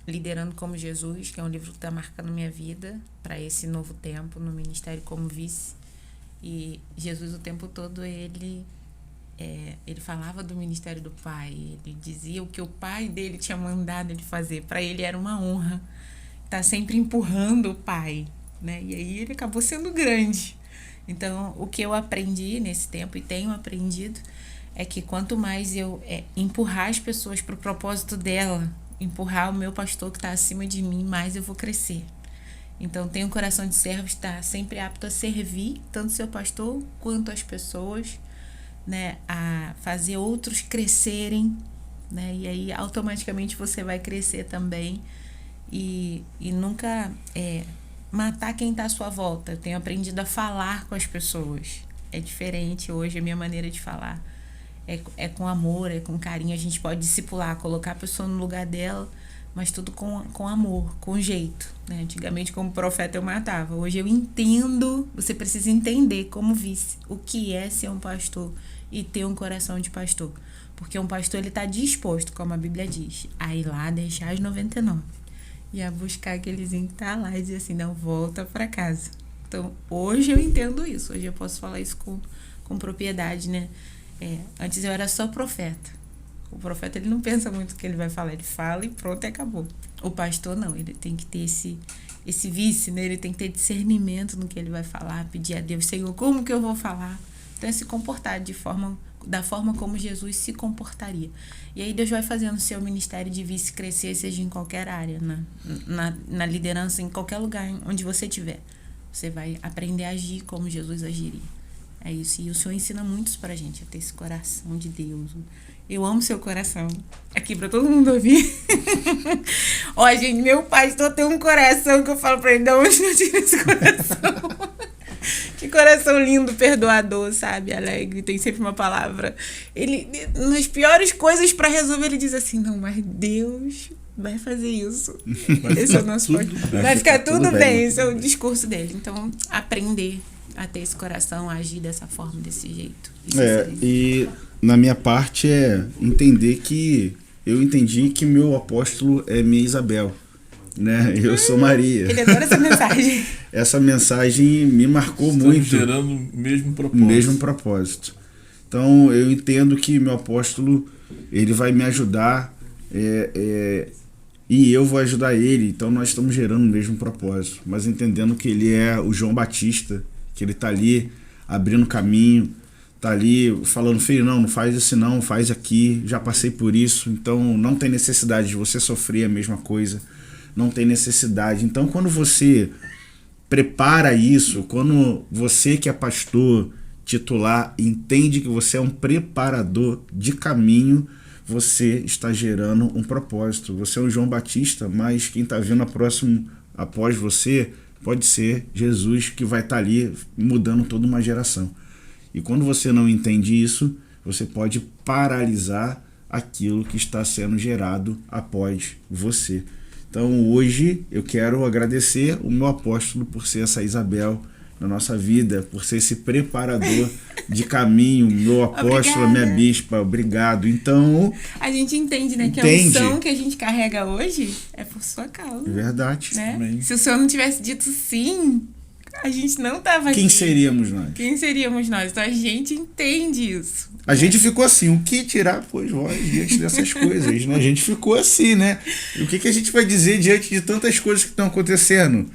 Liderando como Jesus, que é um livro que está marcando minha vida para esse novo tempo no ministério como vice. E Jesus o tempo todo ele falava do ministério do Pai, ele dizia o que o Pai dele tinha mandado ele fazer. Para ele era uma honra estar sempre empurrando o Pai, né? E aí ele acabou sendo grande. Então, o que eu aprendi nesse tempo e tenho aprendido é que quanto mais eu empurrar as pessoas para o propósito dela, empurrar o meu pastor que está acima de mim, mais eu vou crescer. Então, tenho um coração de servo, está sempre apto a servir, tanto seu pastor quanto as pessoas, né, a fazer outros crescerem, né, e aí automaticamente você vai crescer também e nunca matar quem está à sua volta. Eu tenho aprendido a falar com as pessoas. É diferente hoje a minha maneira de falar. É com amor, é com carinho. A gente pode discipular, colocar a pessoa no lugar dela, mas tudo com amor, com jeito, né? Antigamente, como profeta, eu matava. Hoje eu entendo, você precisa entender como vice o que é ser um pastor e ter um coração de pastor. Porque um pastor, ele está disposto, como a Bíblia diz, a ir lá deixar as 99 e a buscar aquelezinho que tá lá e dizer assim, não, volta para casa. Então, hoje eu entendo isso. Hoje eu posso falar isso com propriedade, né? Antes eu era só profeta. O profeta, ele não pensa muito o que ele vai falar, ele fala e pronto, e acabou. O pastor não, ele tem que ter esse vice, né? Ele tem que ter discernimento no que ele vai falar, pedir a Deus, Senhor, como que eu vou falar? Então, se comportar da forma como Jesus se comportaria. E aí Deus vai fazendo o seu ministério de vice crescer, seja em qualquer área, na liderança, em qualquer lugar onde você estiver. Você vai aprender a agir como Jesus agiria. É isso, e o Senhor ensina muitos pra gente a ter esse coração de Deus. Eu amo seu coração. Aqui pra todo mundo ouvir. Ó, gente, meu pastor tem um coração que eu falo pra ele, de onde eu tiro esse coração? Que coração lindo, perdoador, sabe? Alegre, tem sempre uma palavra. Ele, nas piores coisas pra resolver, ele diz assim, não, mas Deus vai fazer isso. Esse é o nosso pastor. Vai ficar tudo bem. Esse é o discurso dele. Então, aprender a ter esse coração, a agir dessa forma, desse jeito. E na minha parte entender que eu entendi que meu apóstolo é minha Isabel, né? Eu sou Maria. Ele adora essa mensagem. Essa mensagem me marcou muito. Gerando o mesmo propósito. Mesmo propósito. Então eu entendo que meu apóstolo ele vai me ajudar e eu vou ajudar ele. Então nós estamos gerando o mesmo propósito, mas entendendo que ele é o João Batista, que ele está ali abrindo caminho, está ali falando, filho, não faz isso não, faz aqui, já passei por isso, então não tem necessidade de você sofrer a mesma coisa, não tem necessidade. Então quando você prepara isso, quando você que é pastor titular entende que você é um preparador de caminho, você está gerando um propósito. Você é um João Batista, mas quem está vindo após você pode ser Jesus, que vai estar ali mudando toda uma geração. E quando você não entende isso, você pode paralisar aquilo que está sendo gerado após você. Então hoje eu quero agradecer o meu apóstolo por ser essa Isabel na nossa vida, por ser esse preparador de caminho, meu apóstolo, a minha bispa, obrigado. Então a gente entende, né, que a unção que a gente carrega hoje é por sua causa. É verdade. Né? Se o Senhor não tivesse dito sim, a gente não tava aqui. Quem seríamos nós? Então a gente entende isso. A gente ficou assim, o que tirar, pois vós, diante dessas coisas, né? A gente ficou assim, né? E o que a gente vai dizer diante de tantas coisas que estão acontecendo?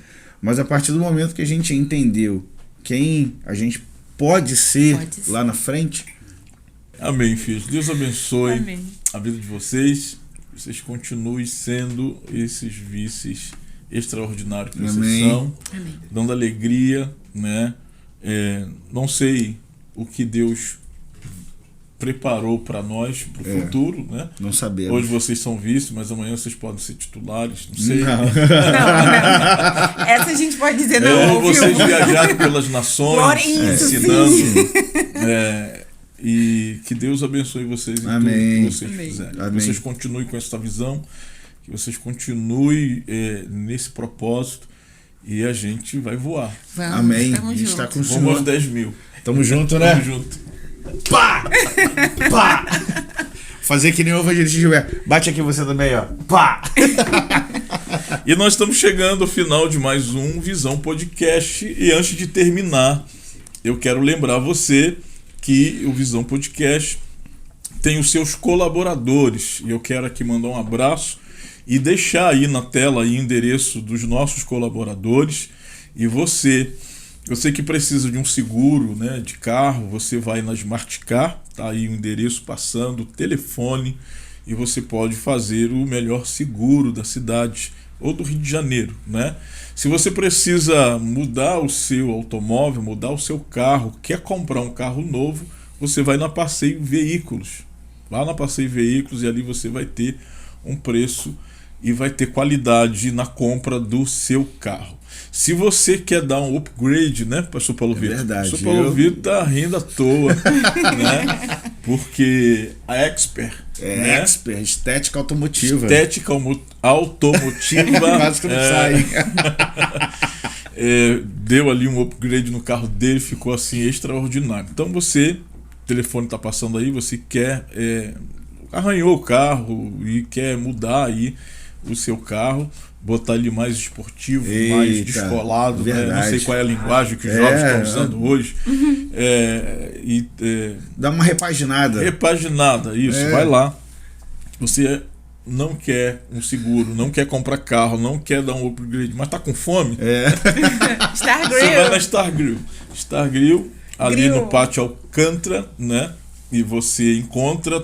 Mas a partir do momento que a gente entendeu quem a gente pode ser lá na frente. Amém, filhos. Deus abençoe Amém. A vida de vocês. Vocês continuem sendo esses vices extraordinários que vocês são. Amém. Dando alegria, né? Não sei o que Deus preparou para nós, para o futuro, né? Não sabemos. Hoje vocês são vice, mas amanhã vocês podem ser titulares, não sei. Não. Essa a gente pode dizer não. Ou vocês viajarem pelas nações, ensinando. E que Deus abençoe vocês em tudo que vocês fizerem. Que vocês continuem com essa visão, que vocês continuem nesse propósito. E a gente vai voar. Vamos, amém. A gente está com o Senhor. Vamos aos 10 mil. Tamo junto, né? Tamo junto. Pá! Pá! Fazer que nem o Evangelista Gilberto. Bate aqui você também, ó. Pá! E nós estamos chegando ao final de mais um Visão Podcast. E antes de terminar, eu quero lembrar você que o Visão Podcast tem os seus colaboradores. E eu quero aqui mandar um abraço e deixar aí na tela aí o endereço dos nossos colaboradores. E você que precisa de um seguro, né, de carro, você vai na Smartcar, tá aí o endereço passando, o telefone, e você pode fazer o melhor seguro da cidade ou do Rio de Janeiro, né? Se você precisa mudar o seu automóvel, mudar o seu carro, quer comprar um carro novo, você vai na Passeio Veículos. Lá na Passeio Veículos, e ali você vai ter um preço e vai ter qualidade na compra do seu carro. Se você quer dar um upgrade, né, pastor Paulo Vitor? É verdade. O pastor Paulo Vitor tá rindo à toa, né? Porque a Expert, né? Expert, estética automotiva. Estética automotiva. Quase que não sai. Deu ali um upgrade no carro dele, ficou assim extraordinário. Então o telefone tá passando aí, você quer arranhou o carro e quer mudar aí o seu carro, botar ele mais esportivo, mais descolado, né? Não sei qual é a linguagem que os jovens estão usando hoje. Dá uma repaginada. Repaginada, isso. Vai lá. Você não quer um seguro, não quer comprar carro, não quer dar um upgrade, mas tá com fome? Star Grill. Você vai na Star Grill. Star Grill, ali no Pátio Alcântara, né? E você encontra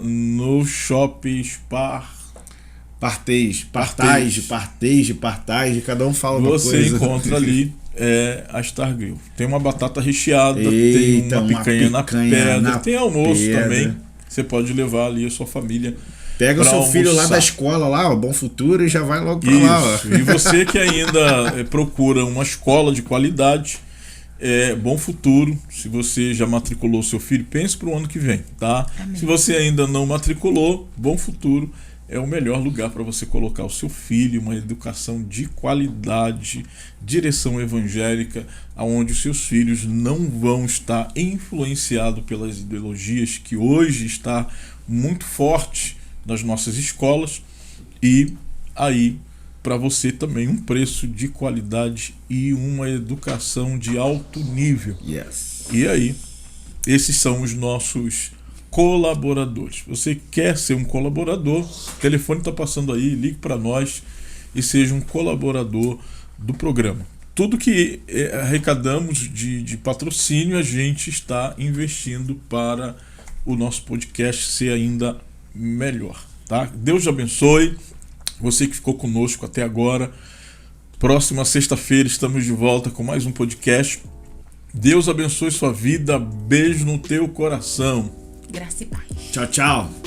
no Shopping Partage, cada um fala uma coisa. Você encontra ali a Star Grill. Tem uma batata recheada, tem uma picanha na pedra, tem almoço também. Você pode levar ali a sua família. Pega o seu filho lá da escola, lá, ó, Bom Futuro, e já vai logo pra lá. Ó. E você que ainda procura uma escola de qualidade, Bom Futuro. Se você já matriculou seu filho, pense para o ano que vem, tá? Amém. Se você ainda não matriculou, Bom Futuro é o melhor lugar para você colocar o seu filho, uma educação de qualidade, direção evangélica, onde os seus filhos não vão estar influenciados pelas ideologias que hoje está muito forte nas nossas escolas, e aí para você também um preço de qualidade e uma educação de alto nível. Yes. E aí, esses são os nossos colaboradores. Você quer ser um colaborador? O telefone está passando aí, ligue para nós e seja um colaborador do programa. Tudo que arrecadamos de patrocínio, a gente está investindo para o nosso podcast ser ainda melhor, tá? Deus te abençoe. Você que ficou conosco até agora. Próxima sexta-feira estamos de volta com mais um podcast. Deus abençoe sua vida. Beijo no teu coração. Graça e paz. Tchau, tchau.